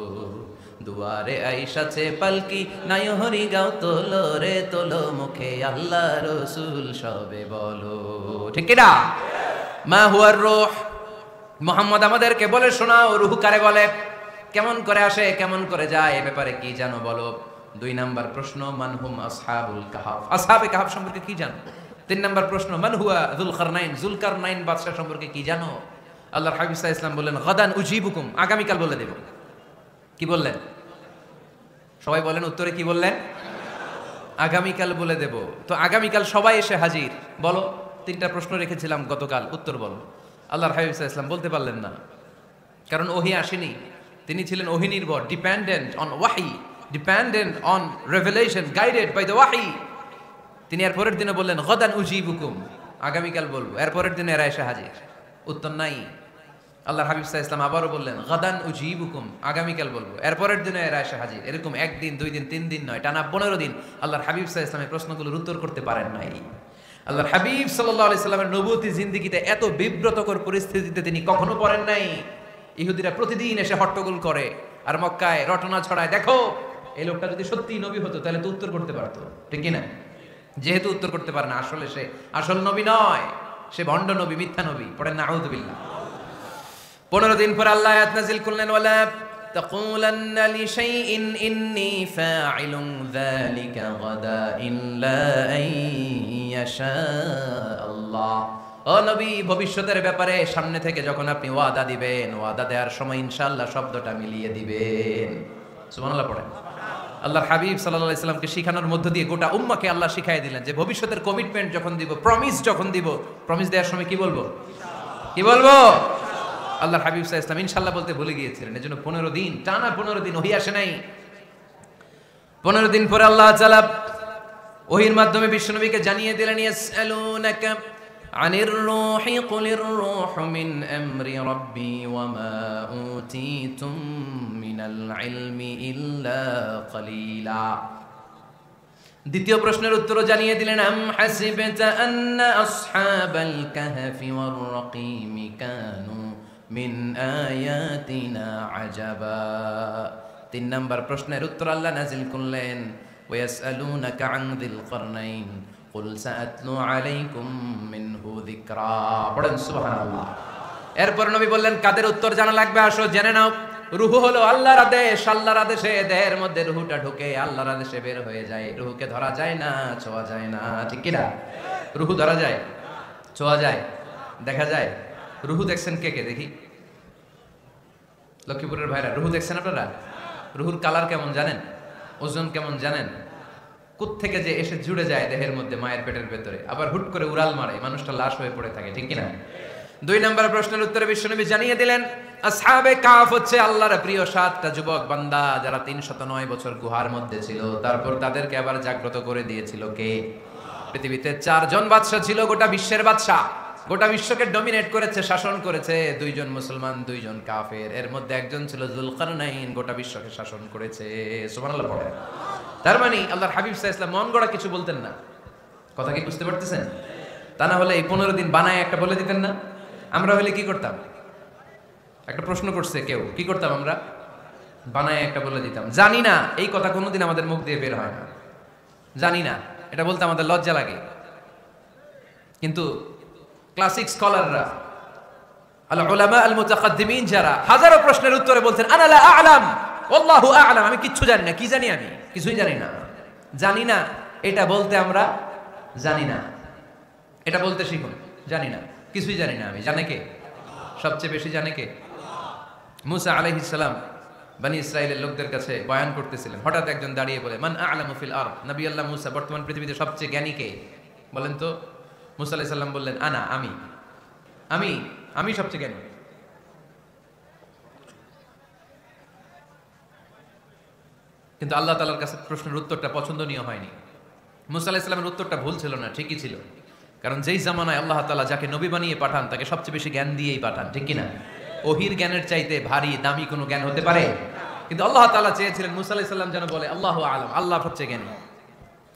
দুয়ারে আইসাছে পালকি নাই হরি গাও তোলো রে তোলো মুখে আল্লাহ রসুল সবে বলো, ঠিক কিনা? মা হুয়ার রূহ, মুহাম্মদ আমাদেরকে বলে শোনাও রুহু কারে বলে, কেমন করে আসে, কেমন করে যায়, এ ব্যাপারে কি জানো বলো। দুই নাম্বার প্রশ্ন মানহুম আসহাবুল কাহাফ, আসহাবে কাহাফ সম্পর্কে কি জানো। তিন নাম্বার প্রশ্ন মান হুয়া যুলকারনাইন, যুলকারনাইন বাদশা সম্পর্কে কি জানো। আল্লাহর হাবিব সাল্লাল্লাহু আলাইহি ওয়াসাল্লাম বললেন গাদান উজিবুকুম, আগামীকাল বলে দেব। কি বললেন? সবাই বলেন উত্তরে কি বললেন? আগামীকাল বলে দেব। তো আগামীকাল সবাই এসে হাজির, বলো তিনটা প্রশ্ন রেখেছিলাম গতকাল, উত্তর বলো। আল্লাহর হাবিব সাল্লাল্লাহু আলাইহি ওয়াসাল্লাম বলতে পারলেন না, কারণ ওহী আসেনি। তিনি ছিলেন ওহী নির্ভর, ডিপেন্ডেন্ট অন ওয়াহি, dependent on revelation, guided by the ওয়াহি। তিনি এর পরের দিনে বললেন গাদান উজিবুকুম, আগামীকাল বলবো। এর পরের দিনে এরা এসে হাজির, উত্তর নাই। আল্লাহর হাবিব সাল্লাল্লাহু আলাইহি ওয়াসাল্লাম আবারও বললেন গাদান উজিবুকুম, আগামীকাল বলবো। এর পরের দিনে এরা এসে হাজির। এরকম একদিন, দুই দিন, তিন দিন নয়, টানা 15 দিন আল্লাহর হাবিব সাল্লাল্লাহু আলাইহি ওয়াসাল্লামের প্রশ্নগুলোর উত্তর করতে পারেন নাই। আল্লাহর হাবিব সাল্লাল্লাহু আলাইহি ওয়াসাল্লামের নবুয়তি জিন্দেগিতে এত বিব্রতকর পরিস্থিতিতে তিনি কখনো পড়েন নাই। ইহুদিরা প্রতিদিন এসে হট্টগোল করে আর মক্কায় রটনা ছড়ায়, দেখো এই লোকটা যদি সত্যি নবী হতো তাহলে তো উত্তর করতে পারতো, ঠিক কি না? যেহেতু উত্তর করতে পারে না, আসলে সে আসল নবী নয়, সে ভণ্ড নবী, মিথ্যা নবী। পড়েন না আউযুবিল্লাহ। 15 দিন পর আল্লাহ আয়াত নাযিল করলেন ওয়ালা তাকুলান্না লিশাইইন ইন্নী ফাইলুন যালিকা গাদা ইল্লা আইয়াশা আল্লাহ। ও নবী, ভবিষ্যতের ব্যাপারে সামনে থেকে যখন আপনি ওয়াদা দিবেন, ওয়াদা দেওয়ার সময় ইনশাআল্লাহ শব্দটা মিলিয়ে দিবেন। সুবহানাল্লাহ পড়েন। আল্লাহর হাবিব সাল্লাল্লাহু আলাইহি সাল্লামকে শিখানোর মধ্য দিয়ে গোটা উম্মাহকে আল্লাহ শিখাই দিলেন যে ভবিষ্যতের কমিটমেন্ট যখন দিব, প্রমিস যখন দিব, প্রমিস দেওয়ার সময় কি বলবো? কি বলবো? আল্লাহর হাবিব সাল্লাল্লাহু আলাইহি সাল্লাম ইনশাআল্লাহ বলতে ভুলে গিয়েছিলেন। এজন্য 15 দিন, টানা 15 দিন ওহী আসে নাই। 15 দিন পরে আল্লাহ তাআলা ওহীর মাধ্যমে বিশ্বনবীকে জানিয়ে দিলেন ইয়াসআলুনাকা আনির রূহি কুলির রূহু মিন আমরি রাব্বি ওয়া মা উতীতুম মিনাল ইলমি ইল্লা কলিলা। দ্বিতীয় প্রশ্নের উত্তরও জানিয়ে দিলেন আম হাসিবতা আন্না আসহাবাল কাহফি ওয়ার রাকিম কানু মিন আয়াতিনা আজাবা। 3 নাম্বার প্রশ্নের উত্তর আল্লাহ নাযিল করলেন ওয়ায়াসআলুনাকা আন যিল কারনাইন কুল সাআতলু আলাইকুম মিনহু যিকরা। পড়েন সুবহানাল্লাহ। এরপর নবী বললেন কাদের উত্তর জানা লাগবে, আসো জেনে নাও। রুহু হলো আল্লাহর আদেশ, আল্লাহর আদেশে দেহের মধ্যে রুহুটা ঢুকে আল্লাহর আদেশে বের হয়ে যায়। রুহুকে ধরা যায় না, ছোঁয়া যায় না, ঠিক কি না? রুহু ধরা যায়, ছোঁয়া যায়, দেখা যায়। রুহু দেখছেন কে কে? দেখি লক্ষ্মীপুরের ভাইরা, রুহু দেখছেন আপনারা? রুহুর কালার কেমন জানেন? ওজন কেমন জানেন? কোত্থেকে যে এসে জুড়ে যায় দেহের মধ্যে, মায়ের পেটের ভেতরে, আবার হুট করে উড়াল মারে, মানুষটা লাশ হয়ে পড়ে থাকে, ঠিক কিনা? 2 নম্বর প্রশ্নের উত্তরে বিশ্বনবী জানিয়ে দিলেন আসহাবে কাহফ হচ্ছে আল্লাহর প্রিয় 7টা যুবক বান্দা যারা 309 বছর গুহার মধ্যে ছিল। তারপর তাদেরকে আবার জাগ্রত করে দিয়েছিল কে? পৃথিবীতে 4 জন বাদশা ছিল, গোটা বিশ্বের বাদশা, গোটা বিশ্বকে ডমিনেট করেছে, শাসন করেছে। 2 জন মুসলমান, 2 জন কাফের। এর মধ্যে একজন ছিল যুলকারনাইন, গোটা বিশ্বকে শাসন করেছে। সুবহানাল্লাহ পড়ে। তার মানে আল্লাহর হাবিব সাল্লাল্লাহু আলাইহি ওয়াসাল্লাম মন গড়া কিছু বলতেন না। কথা কি বুঝতে পারতেছেন? তা না হলে এই 15 দিন বানায় একটা বলে দিতেন না? আমরা হলে কি করতাম? একটা প্রশ্ন করছে কেউ, কি করতাম আমরা? বানায় একটা বলে দিতাম। জানি না, এই কথা কোনোদিন আমাদের মুখ দিয়ে বের হয় না। জানি না, এটা বলতে আমাদের লজ্জা লাগে। কিন্তু ক্লাসিক স্কলাররা, আল উলামা আল মুতাকাদ্দিমিন, যারা হাজারো প্রশ্নের উত্তরে বলতেন আনা লা আ'লাম ওয়াল্লাহু আ'লাম, আমি কিচ্ছু জানি না। কি জানি? আমি কিছুই জানি না। জানি না এটা বলতে আমরা জানি না, এটা বলতে শিখুন। জানি না, কিছুই জানি না আমি। জানে কে? সবচেয়ে বেশি জানে কে? মুসা আলাইহিস সালাম বনি ইসরাইলের লোকদের কাছে বয়ান করতেছিলেন, হঠাৎ একজন দাঁড়িয়ে বলে, মান আ'লামু ফিল আরদ, নবী আল্লাহ মুসা বর্তমান পৃথিবীতে সবচেয়ে জ্ঞানী কে বলেন তো? মুসা আলাইহিস সালাম বললেন, আনা, আমি সবচেয়ে জ্ঞানী। কিন্তু আল্লাহ তাআলার কাছে প্রশ্নের উত্তরটা পছন্দনীয় হয়নি। মুসা আলাইহিস সালামের উত্তরটা ভুল ছিল না, ঠিকই ছিল। কারণ যেই জামানায় আল্লাহ তাআলা যাকে নবী বানিয়ে পাঠান তাকে সবচেয়ে বেশি জ্ঞান দিয়েই পাঠান, ঠিক কি না? ওহির জ্ঞানের চাইতে ভারী দামি কোনো জ্ঞান হতে পারে? কিন্তু আল্লাহ তাআলা চেয়েছিলেন মুসা আলাইহিস সালাম যেন বলে আল্লাহু আ'লাম, আল্লাহ সবচেয়ে জ্ঞানী।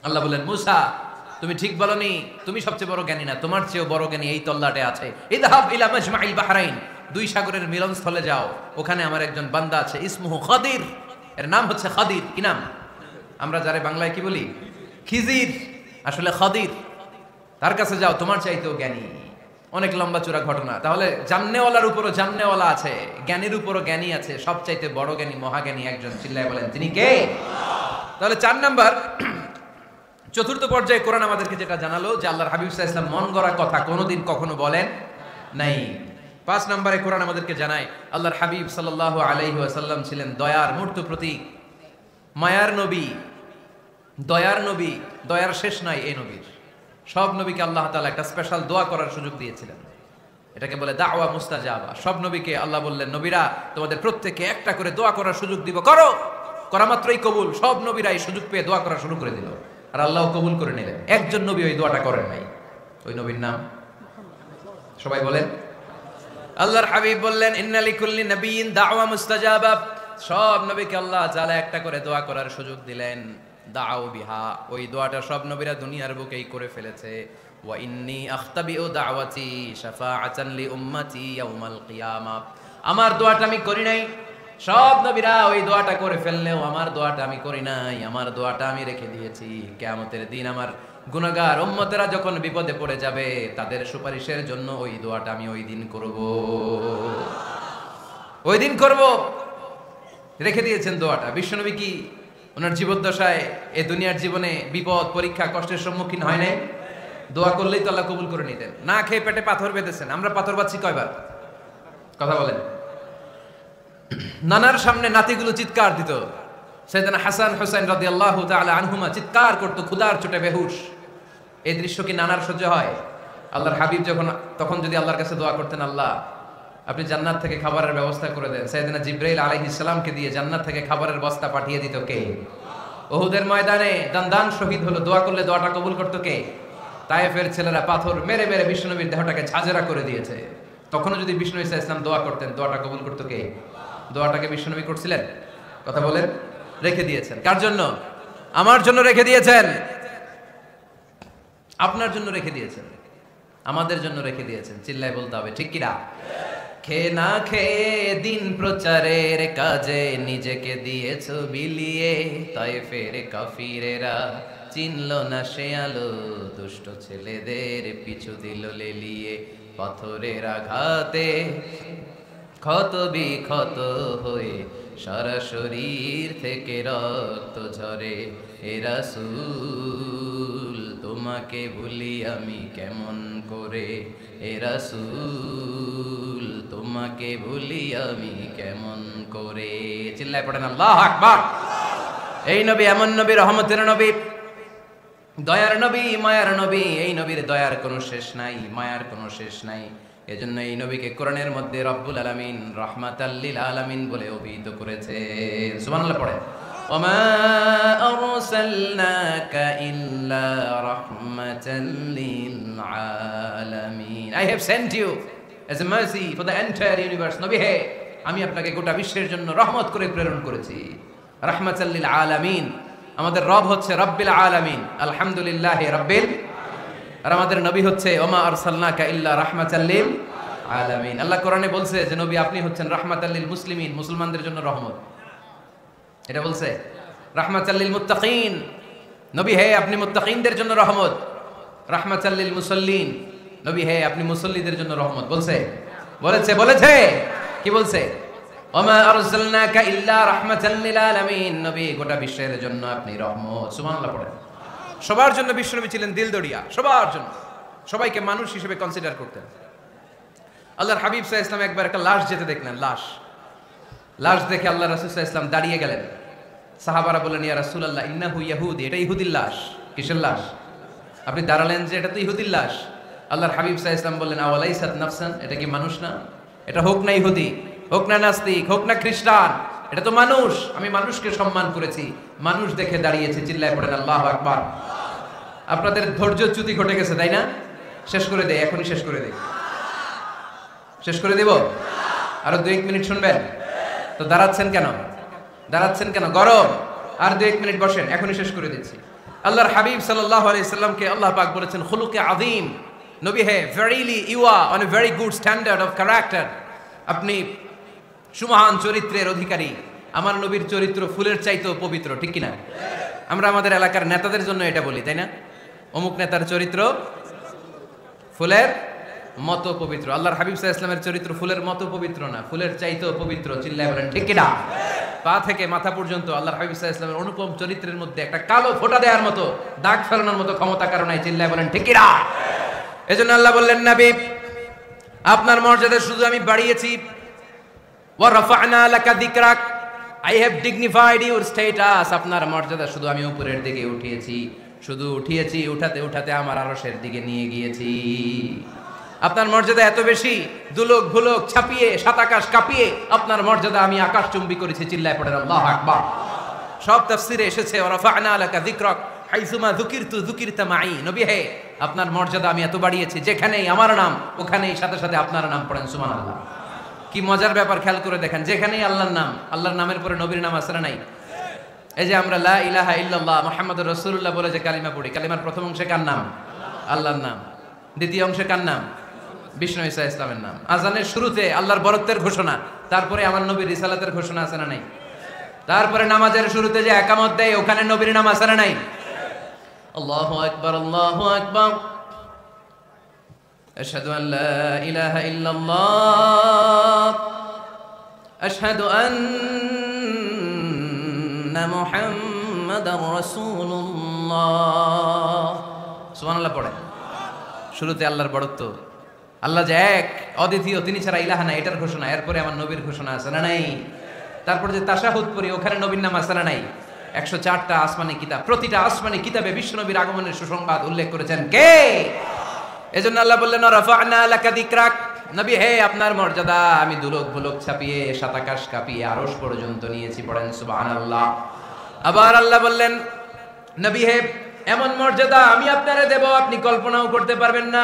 আল্লাহ বললেন, মুসা তুমি ঠিক বলনি, তুমি সবচেয়ে বড় জ্ঞানী না, তোমার চেয়েও বড় জ্ঞানী এই তল্লাটে আছে। ইযহাব ইলা মাজমাইল বাহরাইন, দুই সাগরের মিলনস্থলে যাও, ওখানে আমার একজন বান্দা আছে, ইসমুহু খাদির, এর নাম হচ্ছে খাদির। কি নাম? আমরা যারা বাংলায় কি বলি? খিজির, আসলে খাদির। তার কাছে যাও, তোমার চাইতেও জ্ঞানী। অনেক লম্বা চূড়া ঘটনা। তাহলে জান্নেওয়ালার উপরও জান্নেওয়ালা আছে, জ্ঞানীর উপরও জ্ঞানী আছে, সবচাইতে বড় জ্ঞানী মহাজ্ঞানী একজন, চিল্লায় বলেন তিনি কে? তাহলে 4 নাম্বার, চতুর্থ পর্যায়ে কোরআন আমাদেরকে যেটা জানালো যে আল্লাহর হাবিব সাল্লাল্লাহু আলাইহি ওয়াসাল্লাম মন গড়া কথা কোনোদিন কখনো বলেন নাই। 5 নম্বরে কোরআন আমাদেরকে জানায় আল্লাহর হাবিব সাল্লাল্লাহু আলাইহি ওয়াসাল্লাম ছিলেন দয়ার মূর্ত প্রতীক, মায়ার নবী, দয়ার নবী। দয়ার শেষ নাই এই নবীর। সব নবীকে আল্লাহ তাআলা একটা স্পেশাল দোয়া করার সুযোগ দিয়েছিলেন, এটাকে বলে দাওয়া মুস্তাজাবা। সব নবীকে আল্লাহ বললেন, নবীরা তোমাদের প্রত্যেককে একটা করে দোয়া করার সুযোগ দিব, করো। করা মাত্রই কবুল। সব নবীরা এই সুযোগ পেয়ে দোয়া করা শুরু করে দিল, আর আল্লাহ কবুল করে নিলেন। একজন নবী ওই দোয়াটা করেন নাই। ওই নবীর নাম সবাই বলেন। আল্লাহর হাবিব বললেন, ইন্না লিকুল্লি নাবিয়্যিন দাওয়া মুস্তাজাবা। সব নবীকে আল্লাহ তাআলা একটা করে দোয়া করার সুযোগ দিলেন, দাও বিহা। ওই দোয়াটা সব নবীরা দুনিয়ার বুকেই করে ফেলেছে। ওয়া ইন্নী আখতাবিউ দাওয়াতি শাফাআতান লি উম্মতি ইয়াউমাল কিয়ামা। আমার দোয়াটা আমি করি নাই, সব নবীরা ওই দোয়াটা করে ফেললেও আমার দোয়াটা আমি করি নাই। আমার দোয়াটা আমি রেখে দিয়েছি, কিয়ামতের দিন আমার গুনাহগার উম্মতেরা যখন বিপদে পড়ে যাবে তাদের সুপারিশের জন্য ওই দোয়াটা আমি ওই দিন করব, ওই দিন করব। রেখে দিয়েছেন দোয়াটা। বিশ্বনবী কি ওনার জীবদ্দশায় এ দুনিয়ার জীবনে বিপদ পরীক্ষা কষ্টের সম্মুখীন হয় নাই? দোয়া করলেই তো আল্লাহ কবুল করে নিতেন। না খেয়ে পেটে পাথর বেঁধেছেন। আমরা পাথর বাচ্ছি কয়বার? কথা বলেন। নানার সামনে নাতিগুলো চিৎকার দিত। সাইয়েদনা হাসান হুসাইন রাদিয়াল্লাহু তাআলা আনহুমা চিৎকার করতো, ক্ষুধার চোটে বেহুশ। এই দৃশ্য কি নানার সহ্য হয়? আল্লাহর হাবিব তখন যদি আল্লাহর কাছে দোয়া করতেন, আল্লাহ আপনি জান্নাত থেকে খাবারের ব্যবস্থা করে দেন, সাইয়েদনা জিবরাইল আলাইহিস সালামকে দিয়ে জান্নাত থেকে খাবারের বস্তা পাঠিয়ে দিত কে? উহুদের ময়দানে দান শহীদ হলো, দোয়া করলে দোয়াটা কবুল করতো কে? তায়েফের ছেলেরা পাথর মেরে মেরে বিশ্বনবীর দেহটাকে ঝাঁঝরা করে দিয়েছে। তখনও যদি বিষ্ণু ঈসা ইসলাম দোয়া করতেন, দোয়াটা কবুল করতো কে? দোয়াটাকে বিশ্বনবী করছিলেন? কথা বলেন। রেখে দিয়েছেন। কার জন্য? আমার জন্য রেখে দিয়েছেন, আপনার জন্য রেখে দিয়েছেন, আমাদের জন্য রেখে দিয়েছেন। চিল্লায় বলতে হবে ঠিক কিনা? খেয়ে না খেয়ে দিন প্রচারের কাজে নিজেকে দিয়েছ বিলিয়ে, তায়েফের কাফিরেরা চিনল না সে আলো, দুষ্ট ছেলেদের পিছু দিল লেলিয়ে। পাথরের আঘাতে ক্ষত বিক্ষত হয়ে সারা শরীর থেকে রক্ত ঝরে। হে রাসূল তোমাকে ভুলি আমি কেমন করে, হে রাসূল তোমাকে ভুলি আমি কেমন করে। চিল্লায় পড়েন আল্লাহু আকবার। এই নবী এমন নবী, রহমতের নবী, দয়ার নবী, মায়ার নবী। এই নবীর দয়ার কোনো শেষ নাই, মায়ার কোনো শেষ নাই। এজন্য এই নবীকে কোরআনের মধ্যে রব্বুল আলামিন রাহমাতাল লিল আলামিন বলে অভিহিত করেছে। সুবহানাল্লাহ পড়ে। ওমা আরসালনাকা ইল্লা রাহমাতাল লিল আলামিন। I have sent you as a mercy for the entire universe. নবী হে, আমি আপনাকে গোটা বিশ্বের জন্য রহমত করে প্রেরণ করেছি। রাহমাতাল লিল আলামিন। আমাদের রব হচ্ছে রব্বিল আলামিন, আলহামদুলিল্লাহি রাব্বিল। আর আমাদের নবী হচ্ছে ওমা আরসালনাকা ইল্লা রাহমাতাল লিল আলামিন। আল্লাহ কোরআনে বলছে যে নবী আপনি হচ্ছেন রাহমাতাল লিল মুসলিমিন, মুসলমানদের জন্য রহমত। এটা বলছে রাহমাতাল লিল মুত্তাকিন। নবী হে আপনি মুত্তাকিনদের জন্য রহমত। রাহমাতাল লিল মুসাল্লিন। নবী হে আপনি মুসল্লিদের জন্য রহমত। বলছে বলেছে কি বলছে? ওমা আরসালনাকা ইল্লা রাহমাতাল লিল আলামিন। নবী গোটা বিশ্বের জন্য আপনি রহমত। সুবহানাল্লাহ পড়েন। সবার জন্য বিশ্বনবী ছিলেন দিলদরিয়া, সবার জন্য, সবাইকে মানুষ হিসেবে কনসিডার করতেন। আল্লাহর হাবিব সাল্লাল্লাহু আলাইহি ওয়াসাল্লাম একবার একটা লাশ যেতে দেখলেন, লাশ লাশ দেখে আল্লাহ রাসূল সাল্লাল্লাহু আলাইহি ওয়াসাল্লাম দাঁড়িয়ে গেলেন। সাহাবারা বললেন, ইয়া রাসূলুল্লাহ ইন্নাহু ইয়াহুদি, এটা ইহুদির লাশ। কিসের লাশ? আপনি দাঁড়ালেন যে এটা তো ইহুদির লাশ। আল্লাহর হাবিব সাল্লাল্লাহু আলাইহি ওয়াসাল্লাম বললেন, আওয়ালাইসাত নাফসান, এটা কি মানুষ না? এটা হোক না ইহুদি, হোক না নাস্তিক, হোক না খ্রিস্টান, এটা তো মানুষ। আমি মানুষকে সম্মান করেছি, মানুষ দেখে দাঁড়িয়েছি। চিল্লায় পড়েন আল্লাহু আকবার। আপনাদের ধৈর্যচ্যুতি ঘটে গেছে, তাই না? শেষ করে দেই, এখনই শেষ করে দেই। শেষ করে দেব? আরো 2-1 মিনিট শুনবেন তো? দাঁড়াচ্ছেন কেন? দাঁড়াচ্ছেন কেন? গরম। আর 2-1 মিনিট বসেন, এখনই শেষ করে দিচ্ছি। আল্লাহর হাবিব সাল্লাল্লাহু আলাইহি সাল্লামকে আল্লাহ পাক বলেছেন খুলুকে আযীম। নবী হে, verily you are on a very good standard of character. আপনি সুমহান চরিত্রের অধিকারী। আমার নবীর চরিত্র ফুলের চাইতেও পবিত্র, ঠিক কিনা? আমরা আমাদের এলাকার নেতাদের জন্য এটা বলি, তাই না? অমুক নেতার চরিত্র ফুলের মতো পবিত্র। আল্লাহর হাবিব সাল্লাল্লাহু আলাইহি ওয়াসাল্লামের চরিত্র ফুলের মতো পবিত্র না, ফুলের চাইতেও পবিত্র। চিল্লায় বলেন ঠিক কিনা? পা থেকে মাথা পর্যন্ত আল্লাহর হাবিব সাল্লাল্লাহু আলাইহি ওয়াসাল্লামের অনুপম চরিত্রের মধ্যে একটা কালো ফোঁটা দেওয়ার মতো, দাগ ফেলানোর মতো ক্ষমতা কারণ নাই। চিল্লায় বলেন ঠিক কিনা? এজন্য আল্লাহ বললেন, নবী আপনার মর্যাদা শুধু আমি বাড়িয়েছি, ওয়া রাফা'না লাকা যিকরাক, I have dignified your status. আপনার মর্যাদা শুধু আমি উপরের দিকে উঠিয়েছি, শুধু উঠিয়েছি, উঠাতে উঠাতে আমার আরশের দিকে নিয়ে গিয়েছি। আপনার মর্যাদা এত বেশি, দুলোক ভুলোক ছাপিয়ে, সাত আকাশ কাঁপিয়ে আপনার মর্যাদা আমি আকাশচুম্বী করেছি। চিল্লায় পড়েন আল্লাহু আকবার। সব তাফসীরে এসেছে ওয়া রাফা'না লাকা যিকরাক হাইসুমা যুকিরতু যুকিরতা মাই। নবী হে, আপনার মর্যাদা আমি এত বাড়িয়েছি, যেখানেই আমার নাম ওখানেই সাথে সাথে আপনার নাম পড়েন সুবহানাল্লাহ। কি মজার ব্যাপার, খেয়াল করে দেখেন। যেখানেই আল্লাহর নাম, আল্লাহর নামের পরে নবীর নাম আছে না নাই? এই যে আমরা লা ইলাহা ইল্লাল্লাহ মুহাম্মাদুর রাসূলুল্লাহ বলে যে কালিমা পড়ি, কালিমার প্রথম অংশে কার নাম? আল্লাহর নাম। দ্বিতীয় অংশে কার নাম? বিষ্ণু ঈসা ইসলামের নাম। আজানের শুরুতে আল্লাহর বরত্বের ঘোষণা, তারপরে আমার নবীর রিসালাতের ঘোষণা আছে না নাই? তারপরে নামাজের শুরুতে যে একামত দেয়, ওখানে নবীর নাম আছে না নাই? আল্লাহু আকবার, আল্লাহু আকবার। আশহাদু আন লা ইলাহা ইল্লাল্লাহ, আশহাদু আন্না মুহাম্মাদার রাসূলুল্লাহ। সুবহানাল্লাহ পড়ে। শুরুতে আল্লাহর বড়ত্ব, আল্লাহ যে এক, অদ্বিতীয়, তিনি ছাড়া ইলাহা নাই, এটার ঘোষণা। এরপরে আমার নবীর ঘোষণা আছে না নাই? তারপর যে তাশাহুদ পড়ি, ওখানে নবীর নাম আছে না নাই? 104টা আসমানি কিতাব, প্রতিটা আসমানি কিতাবে বিশ্ব নবীর আগমনের সুসংবাদ উল্লেখ করেছেন কে? এজন্য আল্লাহ বললেন রাফা'না লাকা যিকরাক। নবী হে, আপনার মর্যাদা আমি দুলোক ভুলোক ছাপিয়ে, সাত আকাশ কাঁপিয়ে আরশ পর্যন্ত নিয়েছি। পড়েন সুবহানাল্লাহ। আবার আল্লাহ বললেন, নবী হে, এমন মর্যাদা আমি আপনারে দেব আপনি কল্পনাও করতে পারবেন না।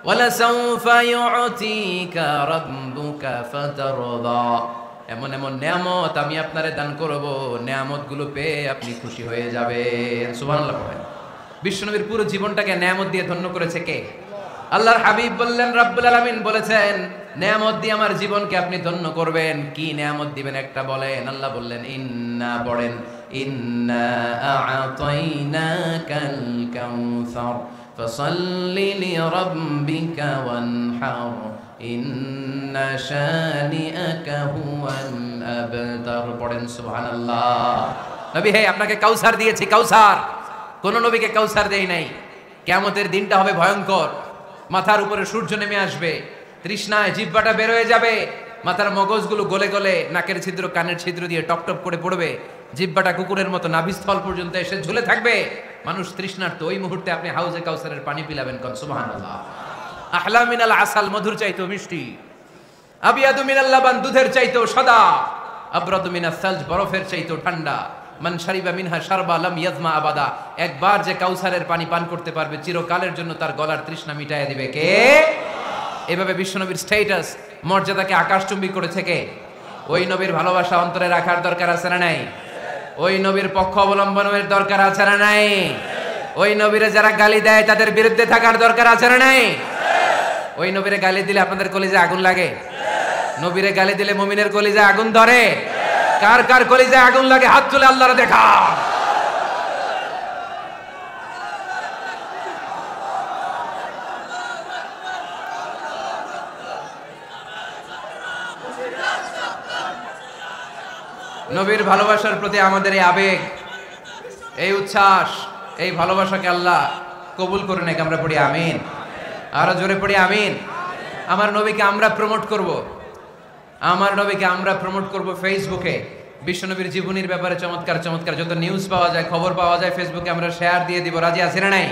ওয়ালা সাউফা ইউতিকা রাব্বুকা ফাতারদা। এমন এমন নিয়ামত আমি আপনারে দান করব, নিয়ামতগুলো পেয়ে আপনি খুশি হয়ে যাবেন। সুবহানাল্লাহ পড়েন। বিশ্বনবীর পুরো জীবনটাকে নিয়ামত দিয়ে ধন্য করেছে কে? আল্লাহর হাবিব বললেন, রব্বুল আলামিন বলেছেন নিয়ামত দিয়ে আমার জীবনকে আপনি ধন্য করবেন। কি নিয়ামত দিবেন একটা বলেন? আল্লাহ বললেন ইন্না, পড়েন, ইন্না আ'তাইনাকাল কাউসার ফাসাল্লি লিরাব্বিকা ওয়ানহার ইন্না শানিআকা হুয়াল আবতার। পড়েন সুবহানাল্লাহ। নবী হে, আপনাকে কাউসার দিয়েছি, কাউসার। কোন নবীকে কাউসার দেই নাই। কিয়ামতের দিনটা হবে ভয়ঙ্কর। মাথার উপরে সূর্য নেমে আসবে, তৃষ্ণায় জিহ্বাটা বের হয়ে যাবে, মাথার মগজগুলো গলে গলে নাকের ছিদ্র কানের ছিদ্র দিয়ে টপটপ করে পড়বে, জিহ্বাটা কুকুরের মতো নাভিস্থল পর্যন্ত এসে ঝুলে থাকবে। মানুষ তৃষ্ণার্ত। ওই মুহূর্তে আপনি হাউজে কাউসারের পানি পিলাবেন। কোন সুবহানাল্লাহ। আহলা মিনাল আসাল, মধুর চাইতেও মিষ্টি। আবিয়াদু মিনাল লাবান, দুধের চাইতেও সাদা। আবরাদু মিনাস সালজ, বরফের চাইতেও ঠান্ডা। মান শারিবা মিনহা শারবা লাম ইয়াজমা আবাদা। একবার যে কাউসারের পানি পান করতে পারবে, চিরকালের জন্য তার গলার তৃষ্ণা মিটাইয়া দিবে কে? এভাবে বিশ্বনবীর স্ট্যাটাস, মর্যাদাকে আকাশচুম্বী করেছে কে? ওই নবীর ভালোবাসা অন্তরে রাখার দরকার আছে না নাই? ওই নবীর পক্ষ অবলম্বনের দরকার আছে না নাই? ওই নবীরে যারা গালি দেয় তাদের বিরুদ্ধে থাকার দরকার আছে না নাই? ওই নবীরে গালি দিলে আপনাদের কলিজায় আগুন লাগে? নবীরে গালি দিলে মুমিনের কলিজায় আগুন ধরে? কার কার কলিজায় আগুন লাগে হাত তুলে আল্লাহরে দেখা। নবীর ভালোবাসার প্রতি আমাদের এই আবেগ, এই উচ্ছ্বাস, এই ভালোবাসাকে আল্লাহ কবুল করে নেক। আমরা পড়ি আমিন। আরো জোরে পড়ি আমিন। আমার নবীকে আমরা প্রমোট করব, আমার নবীকে আমরা প্রমোট করব ফেসবুকে। বিশ্বনবীর জীবনীর ব্যাপারে চমৎকার চমৎকার যত নিউজ পাওয়া যায়, খবর পাওয়া যায়, ফেসবুকে আমরা শেয়ার দিয়ে দিব। রাজি আছি না নাই?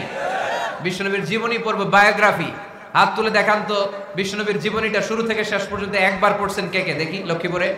বিশ্বনবীর জীবনী পড়ব, বায়োগ্রাফি। হাত তুলে দেখান তো বিশ্বনবীর জীবনীটা শুরু থেকে শেষ পর্যন্ত একবার পড়ছেন কে কে, দেখি লক্ষ্মীপুরে।